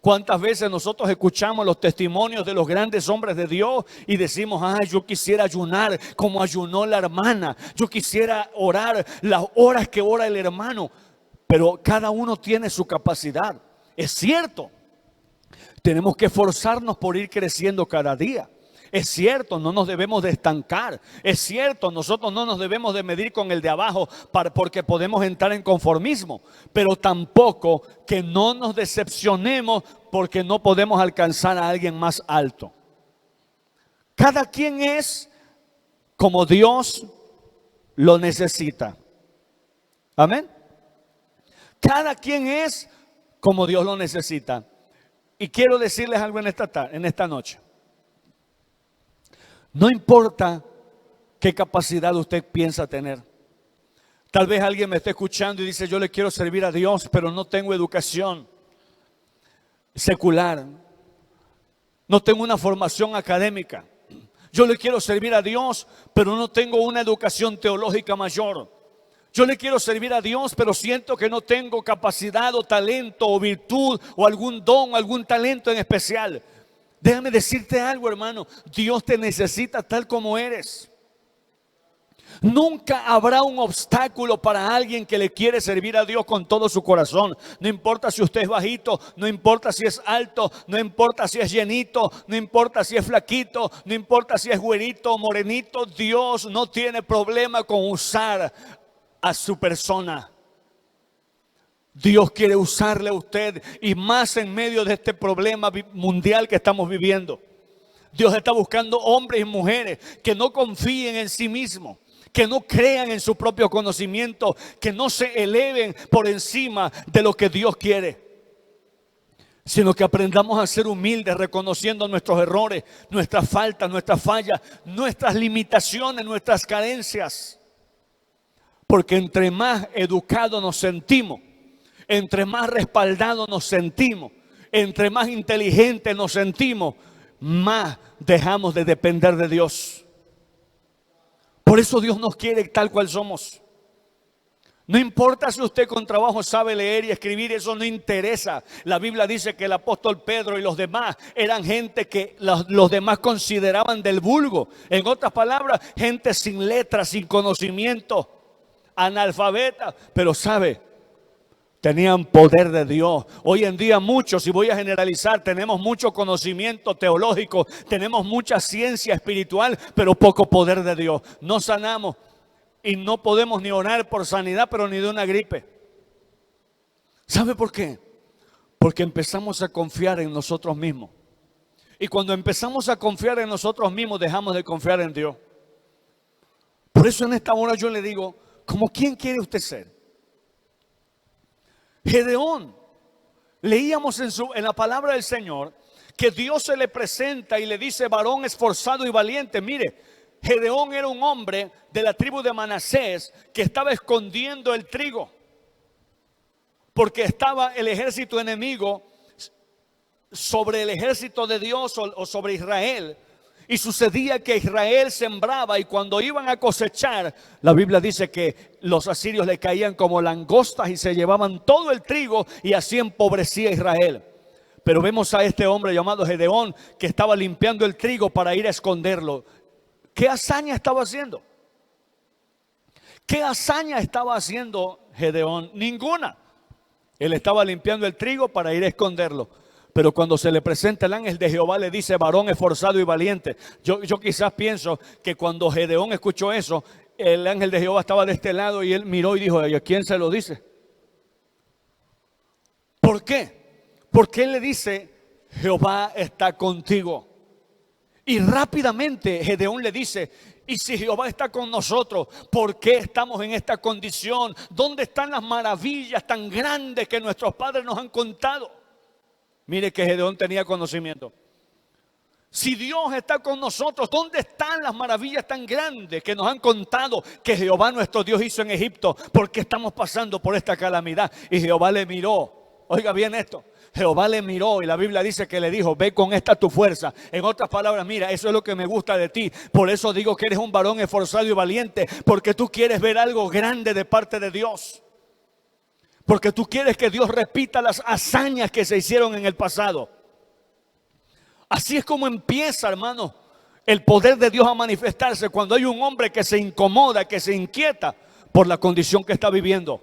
¿Cuántas veces nosotros escuchamos los testimonios de los grandes hombres de Dios y decimos, ay, yo quisiera ayunar como ayunó la hermana, yo quisiera orar las horas que ora el hermano? Pero cada uno tiene su capacidad. Es cierto, tenemos que esforzarnos por ir creciendo cada día. Es cierto, no nos debemos de estancar. Es cierto, nosotros no nos debemos de medir con el de abajo porque podemos entrar en conformismo. Pero tampoco que no nos decepcionemos porque no podemos alcanzar a alguien más alto. Cada quien es como Dios lo necesita. Amén. Cada quien es como Dios lo necesita. Y quiero decirles algo en esta noche. No importa qué capacidad usted piensa tener. Tal vez alguien me esté escuchando y dice, yo le quiero servir a Dios, pero no tengo educación secular. No tengo una formación académica. Yo le quiero servir a Dios, pero no tengo una educación teológica mayor. Yo le quiero servir a Dios, pero siento que no tengo capacidad o talento o virtud o algún don o algún talento en especial. Déjame decirte algo, hermano. Dios te necesita tal como eres. Nunca habrá un obstáculo para alguien que le quiere servir a Dios con todo su corazón. No importa si usted es bajito, no importa si es alto, no importa si es llenito, no importa si es flaquito, no importa si es güerito o morenito. Dios no tiene problema con usar a su persona. Dios quiere usarle a usted, y más en medio de este problema mundial que estamos viviendo. Dios está buscando hombres y mujeres que no confíen en sí mismos, que no crean en su propio conocimiento, que no se eleven por encima de lo que Dios quiere, sino que aprendamos a ser humildes, reconociendo nuestros errores, nuestras faltas, nuestras fallas, nuestras limitaciones, nuestras carencias. Porque entre más educados nos sentimos, entre más respaldados nos sentimos, entre más inteligentes nos sentimos, más dejamos de depender de Dios. Por eso Dios nos quiere tal cual somos. No importa si usted con trabajo sabe leer y escribir, eso no interesa. La Biblia dice que el apóstol Pedro y los demás eran gente que los demás consideraban del vulgo. En otras palabras, gente sin letras, sin conocimiento, analfabeta, pero sabe, tenían poder de Dios. Hoy en día muchos, y voy a generalizar, tenemos mucho conocimiento teológico, tenemos mucha ciencia espiritual, pero poco poder de Dios. No sanamos y no podemos ni orar por sanidad, pero ni de una gripe. ¿Sabe por qué? Porque empezamos a confiar en nosotros mismos. Y cuando empezamos a confiar en nosotros mismos, dejamos de confiar en Dios. Por eso en esta hora yo le digo, ¿cómo quién quiere usted ser? Gedeón, leíamos en la palabra del Señor que Dios se le presenta y le dice, varón esforzado y valiente. Mire, Gedeón era un hombre de la tribu de Manasés que estaba escondiendo el trigo, porque estaba el ejército enemigo sobre el ejército de Dios o sobre Israel. Y sucedía que Israel sembraba, y cuando iban a cosechar, la Biblia dice que los asirios le caían como langostas y se llevaban todo el trigo, y así empobrecía a Israel. Pero vemos a este hombre llamado Gedeón que estaba limpiando el trigo para ir a esconderlo. ¿Qué hazaña estaba haciendo? ¿Qué hazaña estaba haciendo Gedeón? Ninguna. Él estaba limpiando el trigo para ir a esconderlo. Pero cuando se le presenta el ángel de Jehová, le dice, varón esforzado y valiente. Yo quizás pienso que cuando Gedeón escuchó eso, el ángel de Jehová estaba de este lado y él miró y dijo, ¿y a quién se lo dice? ¿Por qué? Porque él le dice, Jehová está contigo. Y rápidamente Gedeón le dice, y si Jehová está con nosotros, ¿por qué estamos en esta condición? ¿Dónde están las maravillas tan grandes que nuestros padres nos han contado? Mire que Gedeón tenía conocimiento. Si Dios está con nosotros, ¿dónde están las maravillas tan grandes que nos han contado que Jehová nuestro Dios hizo en Egipto? ¿Por qué estamos pasando por esta calamidad? Y Jehová le miró. Oiga bien esto. Jehová le miró y la Biblia dice que le dijo, ve con esta tu fuerza. En otras palabras, mira, eso es lo que me gusta de ti. Por eso digo que eres un varón esforzado y valiente, porque tú quieres ver algo grande de parte de Dios. porque tú quieres que Dios repita las hazañas que se hicieron en el pasado. Así es como empieza, hermano, el poder de Dios a manifestarse cuando hay un hombre que se incomoda, que se inquieta por la condición que está viviendo.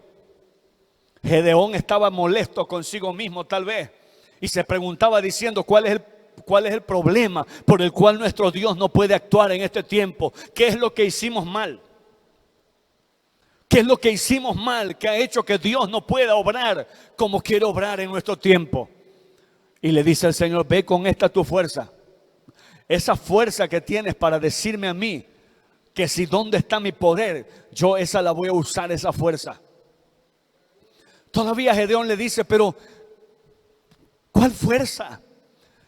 Gedeón estaba molesto consigo mismo tal vez y se preguntaba diciendo cuál es el problema por el cual nuestro Dios no puede actuar en este tiempo. ¿Qué es lo que hicimos mal? ¿Qué es lo que hicimos mal que ha hecho que Dios no pueda obrar como quiere obrar en nuestro tiempo? Y le dice el Señor, ve con esta tu fuerza. Esa fuerza que tienes para decirme a mí que si dónde está mi poder, yo esa la voy a usar, esa fuerza. Todavía Gedeón le dice, pero ¿cuál fuerza?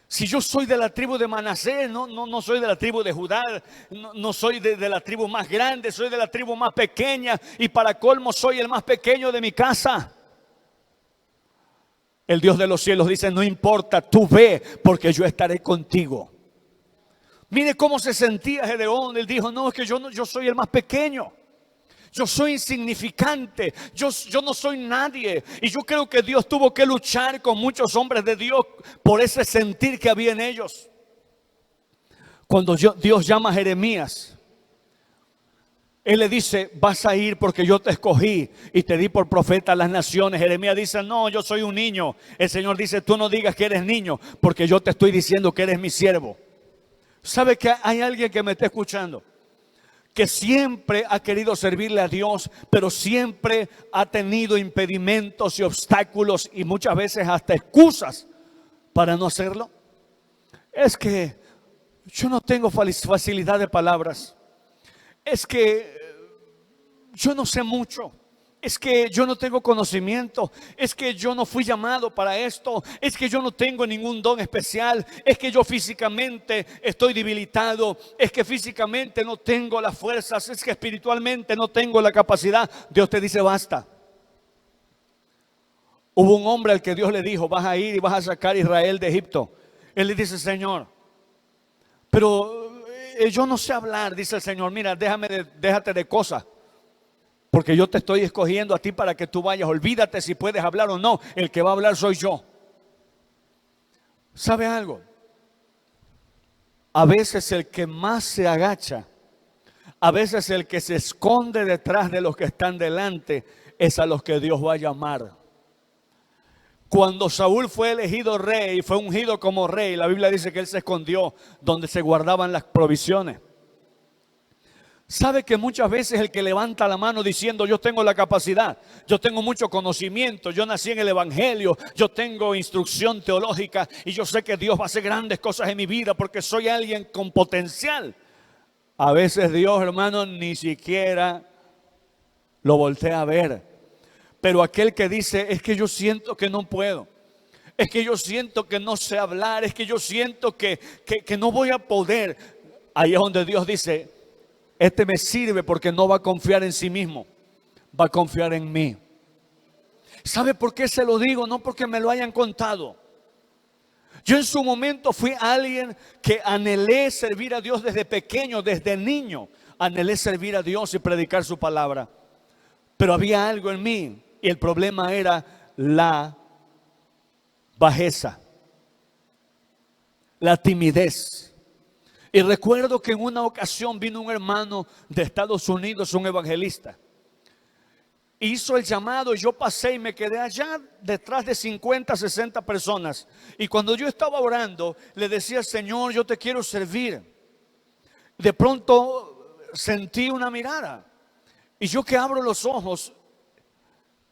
Si yo soy de la tribu de Manasés, no soy de la tribu de Judá, no soy de la tribu más grande, soy de la tribu más pequeña y para colmo soy el más pequeño de mi casa. El Dios de los cielos dice, no importa, tú ve porque yo estaré contigo. Mire cómo se sentía Gedeón. Él dijo, no, es que yo soy el más pequeño. Yo soy insignificante, yo no soy nadie. Y yo creo que Dios tuvo que luchar con muchos hombres de Dios por ese sentir que había en ellos. Cuando Dios llama a Jeremías, Él le dice, vas a ir porque yo te escogí y te di por profeta a las naciones. Jeremías dice, no, yo soy un niño. El Señor dice, tú no digas que eres niño porque yo te estoy diciendo que eres mi siervo. ¿Sabe que hay alguien que me está escuchando? Que siempre ha querido servirle a Dios, pero siempre ha tenido impedimentos y obstáculos y muchas veces hasta excusas para no hacerlo. Es que yo no tengo facilidad de palabras. Es que yo no sé mucho. Es que yo no tengo conocimiento. Es que yo no fui llamado para esto. Es que yo no tengo ningún don especial. Es que yo físicamente estoy debilitado. Es que físicamente no tengo las fuerzas. Es que espiritualmente no tengo la capacidad. Dios te dice basta. Hubo un hombre al que Dios le dijo, vas a ir y vas a sacar a Israel de Egipto. Él le dice, Señor, pero yo no sé hablar. Dice el Señor, mira, déjate de cosas. Porque yo te estoy escogiendo a ti para que tú vayas. Olvídate si puedes hablar o no. El que va a hablar soy yo. ¿Sabe algo? A veces el que más se agacha, a veces el que se esconde detrás de los que están delante, es a los que Dios va a llamar. Cuando Saúl fue elegido rey, fue ungido como rey, la Biblia dice que él se escondió donde se guardaban las provisiones. Sabe que muchas veces el que levanta la mano diciendo yo tengo la capacidad, yo tengo mucho conocimiento, yo nací en el evangelio, yo tengo instrucción teológica y yo sé que Dios va a hacer grandes cosas en mi vida porque soy alguien con potencial. A veces Dios, hermano, ni siquiera lo voltea a ver. Pero aquel que dice es que yo siento que no puedo, es que yo siento que no sé hablar, es que yo siento que no voy a poder. Ahí es donde Dios dice, este me sirve porque no va a confiar en sí mismo, va a confiar en mí. ¿Sabe por qué se lo digo? No porque me lo hayan contado. Yo en su momento fui alguien que anhelé servir a Dios desde pequeño, desde niño. Anhelé servir a Dios y predicar su palabra. Pero había algo en mí y el problema era la bajeza, la timidez. Y recuerdo que en una ocasión vino un hermano de Estados Unidos, un evangelista. Hizo el llamado y yo pasé y me quedé allá detrás de 50, 60 personas. Y cuando yo estaba orando, le decía, Señor, yo te quiero servir. De pronto sentí una mirada. Y yo que abro los ojos,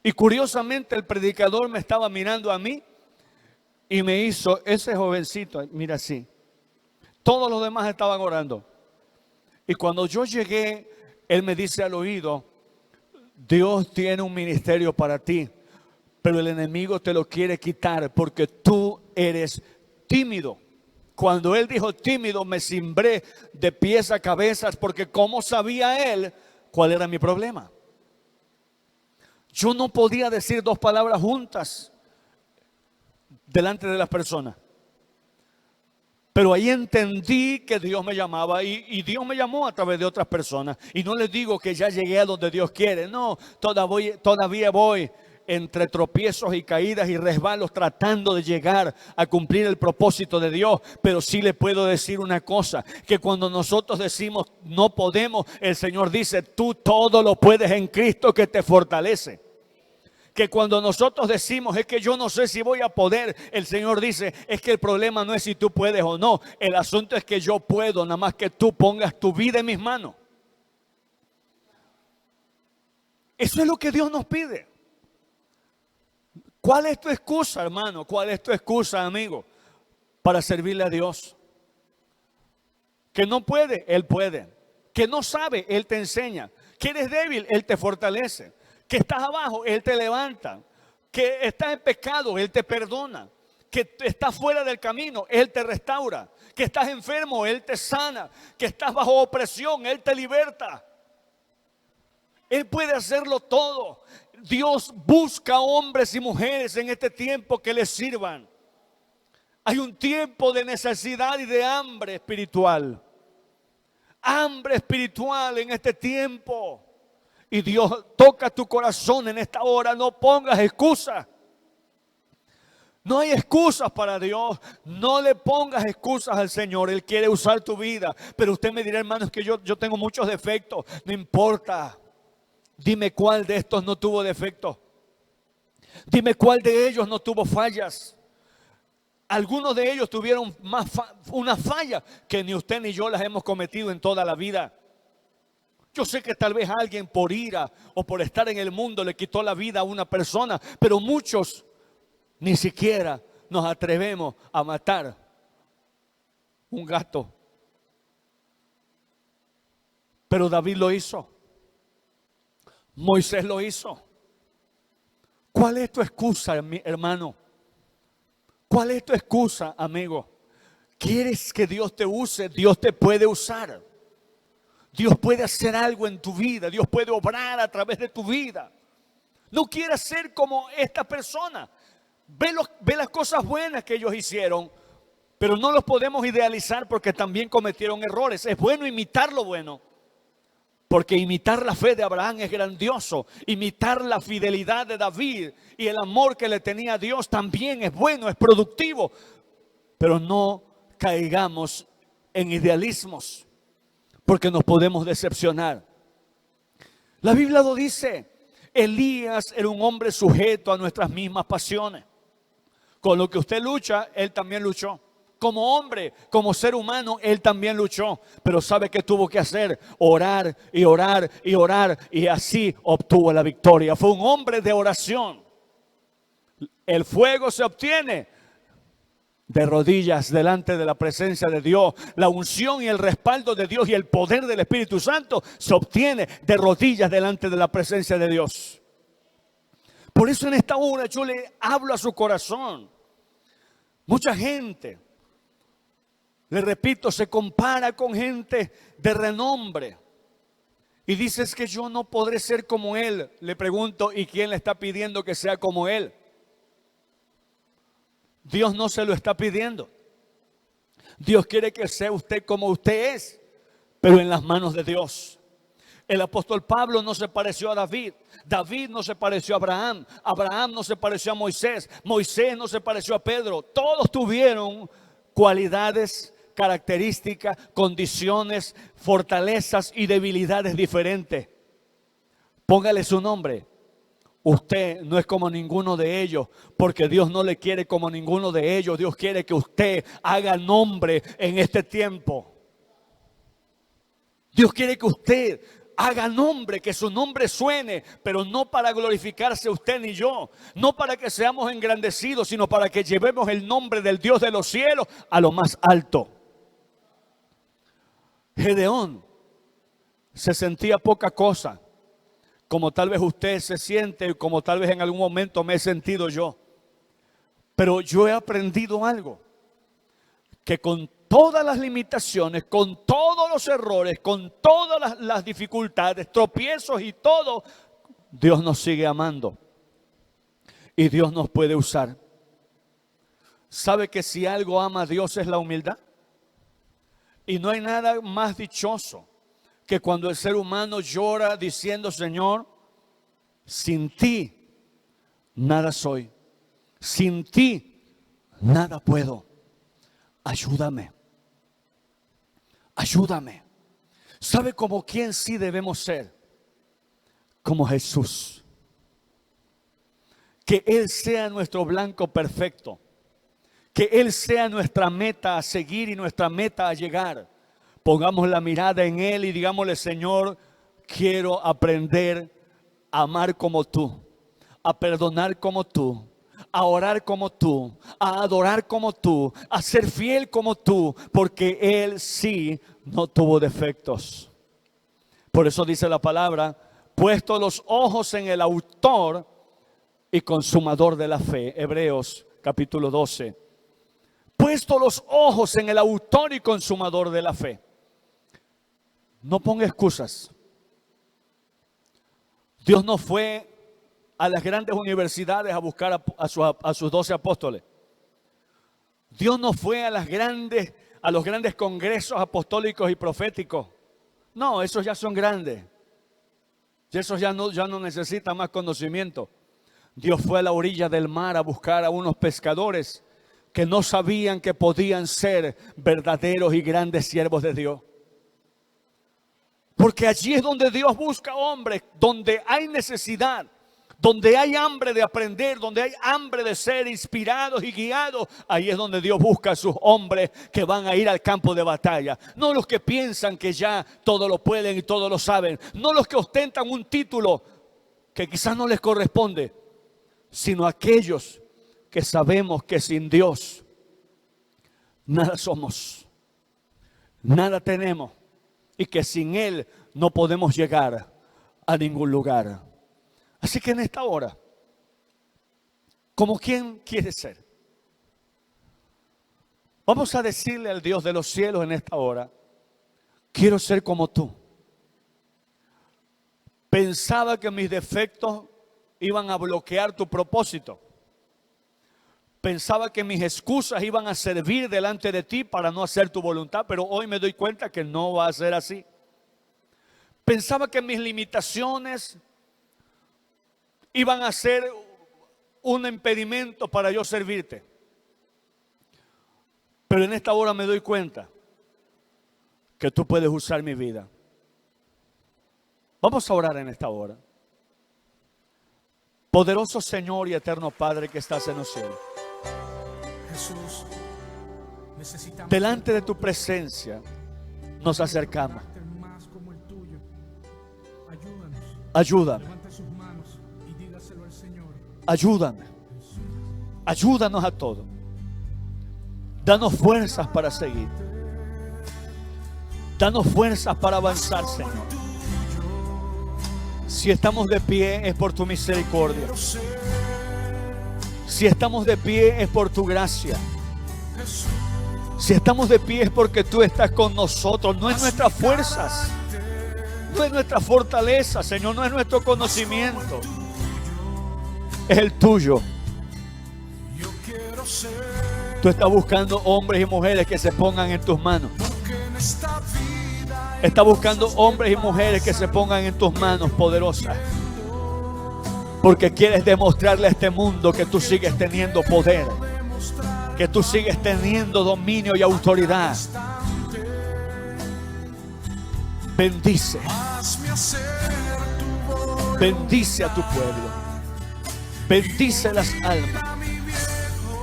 y curiosamente el predicador me estaba mirando a mí y me hizo, ese jovencito, mira así. Todos los demás estaban orando. Y cuando yo llegué, él me dice al oído, Dios tiene un ministerio para ti, pero el enemigo te lo quiere quitar porque tú eres tímido. Cuando él dijo tímido, me cimbré de pies a cabezas porque ¿cómo sabía él cuál era mi problema? Yo no podía decir dos palabras juntas delante de las personas. Pero ahí entendí que Dios me llamaba y Dios me llamó a través de otras personas. Y no les digo que ya llegué a donde Dios quiere. No, todavía voy entre tropiezos y caídas y resbalos tratando de llegar a cumplir el propósito de Dios. Pero sí le puedo decir una cosa, que cuando nosotros decimos no podemos, el Señor dice, tú todo lo puedes en Cristo que te fortalece. Que cuando nosotros decimos es que yo no sé si voy a poder, el Señor dice es que el problema no es si tú puedes o no, el asunto es que yo puedo, nada más que tú pongas tu vida en mis manos. Eso es lo que Dios nos pide. ¿Cuál es tu excusa, hermano? ¿Cuál es tu excusa, amigo, para servirle a Dios? Que no puede, Él puede. Que no sabe, Él te enseña. Que eres débil, Él te fortalece. Que estás abajo, Él te levanta. Que estás en pecado, Él te perdona. Que estás fuera del camino, Él te restaura. Que estás enfermo, Él te sana. Que estás bajo opresión, Él te liberta. Él puede hacerlo todo. Dios busca hombres y mujeres en este tiempo que le sirvan. Hay un tiempo de necesidad y de hambre espiritual. Hambre espiritual en este tiempo. Y Dios toca tu corazón en esta hora. No pongas excusas. No hay excusas para Dios. No le pongas excusas al Señor. Él quiere usar tu vida. Pero usted me dirá, hermano, es que yo tengo muchos defectos. No importa. Dime cuál de estos no tuvo defectos. Dime cuál de ellos no tuvo fallas. Algunos de ellos tuvieron una falla que ni usted ni yo las hemos cometido en toda la vida. Yo sé que tal vez alguien por ira o por estar en el mundo le quitó la vida a una persona, pero muchos ni siquiera nos atrevemos a matar un gato. Pero David lo hizo. Moisés lo hizo. ¿Cuál es tu excusa, mi hermano? ¿Cuál es tu excusa, amigo? ¿Quieres que Dios te use? Dios te puede usar. Dios puede hacer algo en tu vida. Dios puede obrar a través de tu vida. No quieras ser como esta persona. Ve las cosas buenas que ellos hicieron, pero no los podemos idealizar porque también cometieron errores. Es bueno imitar lo bueno, porque imitar la fe de Abraham es grandioso. Imitar la fidelidad de David y el amor que le tenía a Dios también es bueno, es productivo. Pero no caigamos en idealismos, porque nos podemos decepcionar. La Biblia lo dice. Elías era un hombre sujeto a nuestras mismas pasiones. Con lo que usted lucha, él también luchó. Como hombre, como ser humano, él también luchó. Pero ¿sabe qué tuvo que hacer? Orar y orar y orar. Y así obtuvo la victoria. Fue un hombre de oración. El fuego se obtiene de rodillas delante de la presencia de Dios. La unción y el respaldo de Dios y el poder del Espíritu Santo se obtiene de rodillas delante de la presencia de Dios. Por eso en esta hora yo le hablo a su corazón. Mucha gente, le repito, se compara con gente de renombre y dices que yo no podré ser como él. Le pregunto, ¿y quién le está pidiendo que sea como él? Dios no se lo está pidiendo. Dios quiere que sea usted como usted es, pero en las manos de Dios. El apóstol Pablo no se pareció a David. David no se pareció a Abraham. Abraham no se pareció a Moisés. Moisés no se pareció a Pedro. Todos tuvieron cualidades, características, condiciones, fortalezas y debilidades diferentes. Póngale su nombre. Usted no es como ninguno de ellos, porque Dios no le quiere como ninguno de ellos. Dios quiere que usted haga nombre en este tiempo. Dios quiere que usted haga nombre, que su nombre suene, pero no para glorificarse usted ni yo, no para que seamos engrandecidos, sino para que llevemos el nombre del Dios de los cielos a lo más alto. Gedeón se sentía poca cosa, como tal vez usted se siente, como tal vez en algún momento me he sentido yo. Pero yo he aprendido algo, que con todas las limitaciones, con todos los errores, con todas las dificultades, tropiezos y todo, Dios nos sigue amando y Dios nos puede usar. ¿Sabe que si algo ama a Dios es la humildad? Y no hay nada más dichoso que cuando el ser humano llora diciendo, Señor, sin ti nada soy. Sin ti, nada puedo. Ayúdame. Ayúdame. ¿Sabe como quién sí debemos ser? Como Jesús. Que Él sea nuestro blanco perfecto. Que Él sea nuestra meta a seguir y nuestra meta a llegar. Pongamos la mirada en Él y digámosle: Señor, quiero aprender a amar como tú, a perdonar como tú, a orar como tú, a adorar como tú, a ser fiel como tú, porque Él sí no tuvo defectos. Por eso dice la palabra: puesto los ojos en el autor y consumador de la fe. Hebreos capítulo 12. Puesto los ojos en el autor y consumador de la fe. No ponga excusas. Dios no fue a las grandes universidades a buscar a sus 12 apóstoles. Dios no fue a los grandes congresos apostólicos y proféticos. No, esos ya son grandes. Y esos ya no necesitan más conocimiento. Dios fue a la orilla del mar a buscar a unos pescadores que no sabían que podían ser verdaderos y grandes siervos de Dios. Porque allí es donde Dios busca hombres, donde hay necesidad, donde hay hambre de aprender, donde hay hambre de ser inspirados y guiados. Ahí es donde Dios busca a sus hombres que van a ir al campo de batalla. No los que piensan que ya todo lo pueden y todo lo saben. No los que ostentan un título que quizás no les corresponde, sino aquellos que sabemos que sin Dios nada somos, nada tenemos, y que sin Él no podemos llegar a ningún lugar. Así que en esta hora, ¿como quién quiere ser? Vamos a decirle al Dios de los cielos en esta hora: quiero ser como tú. Pensaba que mis defectos iban a bloquear tu propósito. Pensaba que mis excusas iban a servir delante de ti para no hacer tu voluntad, pero hoy me doy cuenta que no va a ser así. Pensaba que mis limitaciones iban a ser un impedimento para yo servirte. Pero en esta hora me doy cuenta que tú puedes usar mi vida. Vamos a orar en esta hora. Poderoso Señor y eterno Padre que estás en los cielos, Jesús, necesitamos delante de tu presencia nos acercamos. carácter más como el tuyo. Ayúdanos. Ayúdame, Levante sus manos y dígaselo al Señor. ayúdame. Ayúdanos a todos. Danos fuerzas para seguir. Danos fuerzas para avanzar, Señor. Si estamos de pie es por tu misericordia. Si estamos de pie es por tu gracia. Si estamos de pie es porque tú estás con nosotros. No es nuestras fuerzas, no es nuestra fortaleza, Señor, no es nuestro conocimiento, es el tuyo. Tú estás buscando hombres y mujeres que se pongan en tus manos. Estás buscando hombres y mujeres que se pongan en tus manos poderosas. Porque quieres demostrarle a este mundo que tú sigues teniendo poder, que tú sigues teniendo dominio y autoridad. Bendice. Bendice a tu pueblo. Bendice las almas.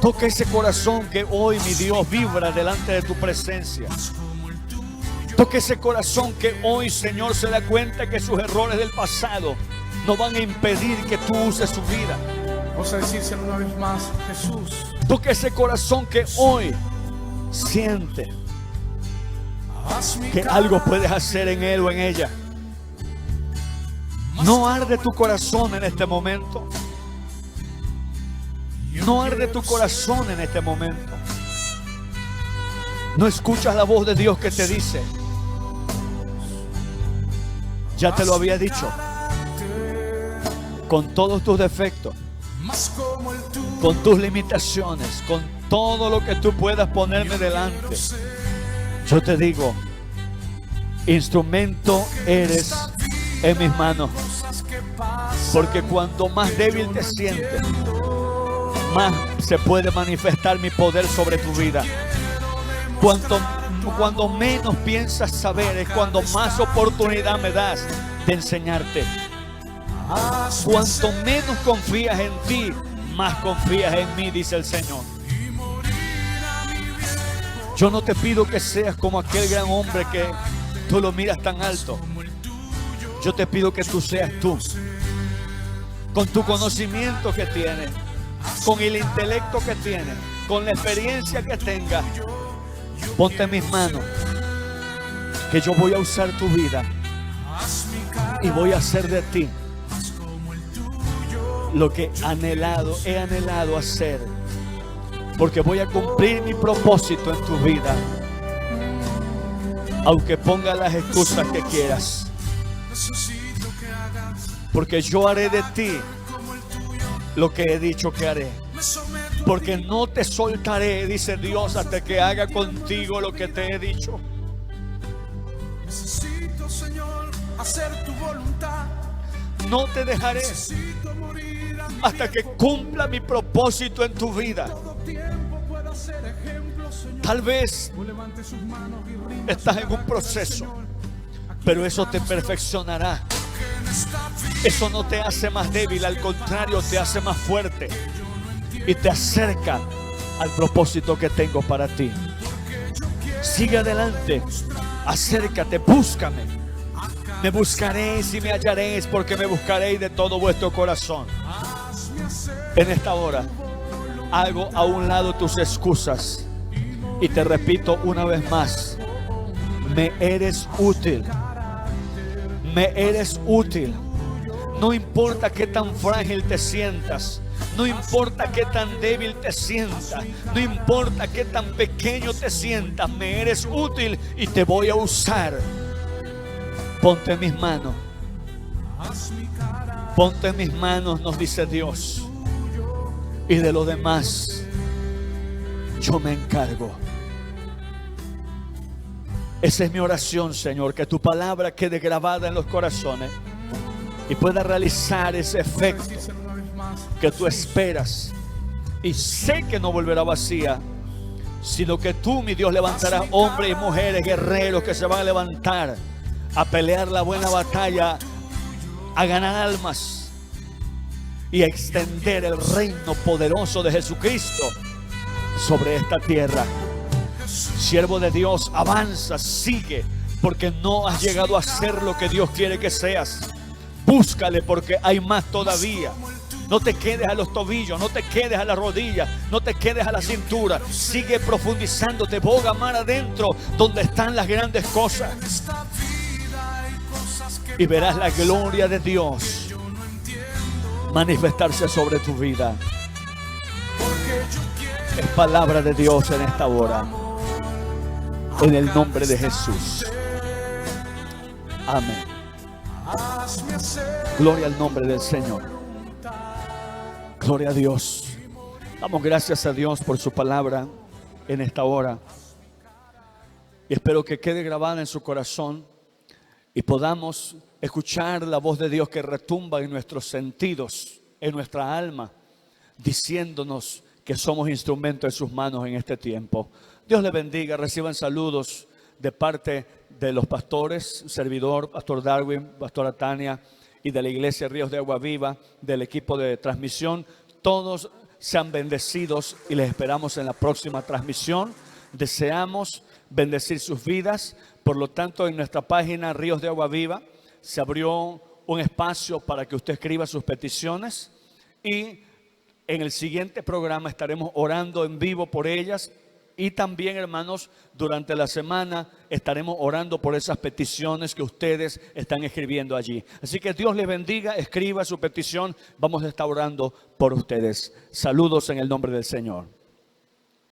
Toca ese corazón que hoy, mi Dios, vibra delante de tu presencia. Toca ese corazón que hoy, Señor, se da cuenta que sus errores del pasado no van a impedir que tú uses su vida. Vamos a decírselo una vez más, Jesús. Toca ese corazón que hoy siente que algo puedes hacer en él o en ella. No arde tu corazón en este momento. No arde tu corazón en este momento. No escuchas la voz de Dios que te dice: ya te lo había dicho. Con todos tus defectos, con tus limitaciones, con todo lo que tú puedas ponerme delante, yo te digo: instrumento eres en mis manos. Porque cuando más débil te sientes, más se puede manifestar mi poder sobre tu vida. Cuando menos piensas saber es cuando más oportunidad me das de enseñarte. Cuanto menos confías en ti, más confías en mí, dice el Señor. Yo no te pido que seas como aquel gran hombre que tú lo miras tan alto. Yo te pido que tú seas tú, con tu conocimiento que tienes, con el intelecto que tienes, con la experiencia que tengas. Ponte en mis manos, que yo voy a usar tu vida y voy a hacer de ti lo que he anhelado hacer, porque voy a cumplir mi propósito en tu vida, aunque ponga las excusas que quieras, porque yo haré de ti lo que he dicho que haré, porque no te soltaré, dice Dios, hasta que haga contigo lo que te he dicho. Necesito, Señor, hacer tu voluntad. No te dejaré hasta que cumpla mi propósito en tu vida. Tal vez estás en un proceso, pero eso te perfeccionará. Eso no te hace más débil, al contrario, te hace más fuerte y te acerca al propósito que tengo para ti. Sigue adelante, acércate, búscame. Me buscaréis y me hallaréis, porque me buscaréis de todo vuestro corazón. En esta hora hago a un lado tus excusas y te repito una vez más: me eres útil. Me eres útil. No importa qué tan frágil te sientas, no importa qué tan débil te sientas, no importa qué tan pequeño te sientas, me eres útil y te voy a usar. Ponte en mis manos. Ponte en mis manos, nos dice Dios. Y de lo demás, yo me encargo. Esa es mi oración, Señor, que tu palabra quede grabada en los corazones y pueda realizar ese efecto que tú esperas. Y sé que no volverá vacía, sino que tú, mi Dios, levantarás hombres y mujeres, guerreros que se van a levantar a pelear la buena batalla, a ganar almas y a extender el reino poderoso de Jesucristo sobre esta tierra. Siervo de Dios, avanza, sigue, porque no has llegado a ser lo que Dios quiere que seas. Búscale, porque hay más todavía. No te quedes a los tobillos, no te quedes a las rodillas, no te quedes a la cintura. Sigue profundizándote, boga mar adentro, donde están las grandes cosas. Y verás la gloria de Dios manifestarse sobre tu vida. Es palabra de Dios en esta hora, en el nombre de Jesús. Amén. Gloria al nombre del Señor. Gloria a Dios. Damos gracias a Dios por su palabra en esta hora. Y espero que quede grabada en su corazón y podamos escuchar la voz de Dios que retumba en nuestros sentidos, en nuestra alma, diciéndonos que somos instrumentos en sus manos en este tiempo. Dios les bendiga. Reciban saludos de parte de los pastores, servidor, Pastor Darwin, Pastora Tania, y de la Iglesia Ríos de Agua Viva, del equipo de transmisión. Todos sean bendecidos y les esperamos en la próxima transmisión. Deseamos bendecir sus vidas. Por lo tanto, en nuestra página Ríos de Agua Viva se abrió un espacio para que usted escriba sus peticiones, y en el siguiente programa estaremos orando en vivo por ellas. Y también, hermanos, durante la semana estaremos orando por esas peticiones que ustedes están escribiendo allí. Así que Dios les bendiga, escriba su petición, vamos a estar orando por ustedes. Saludos en el nombre del Señor.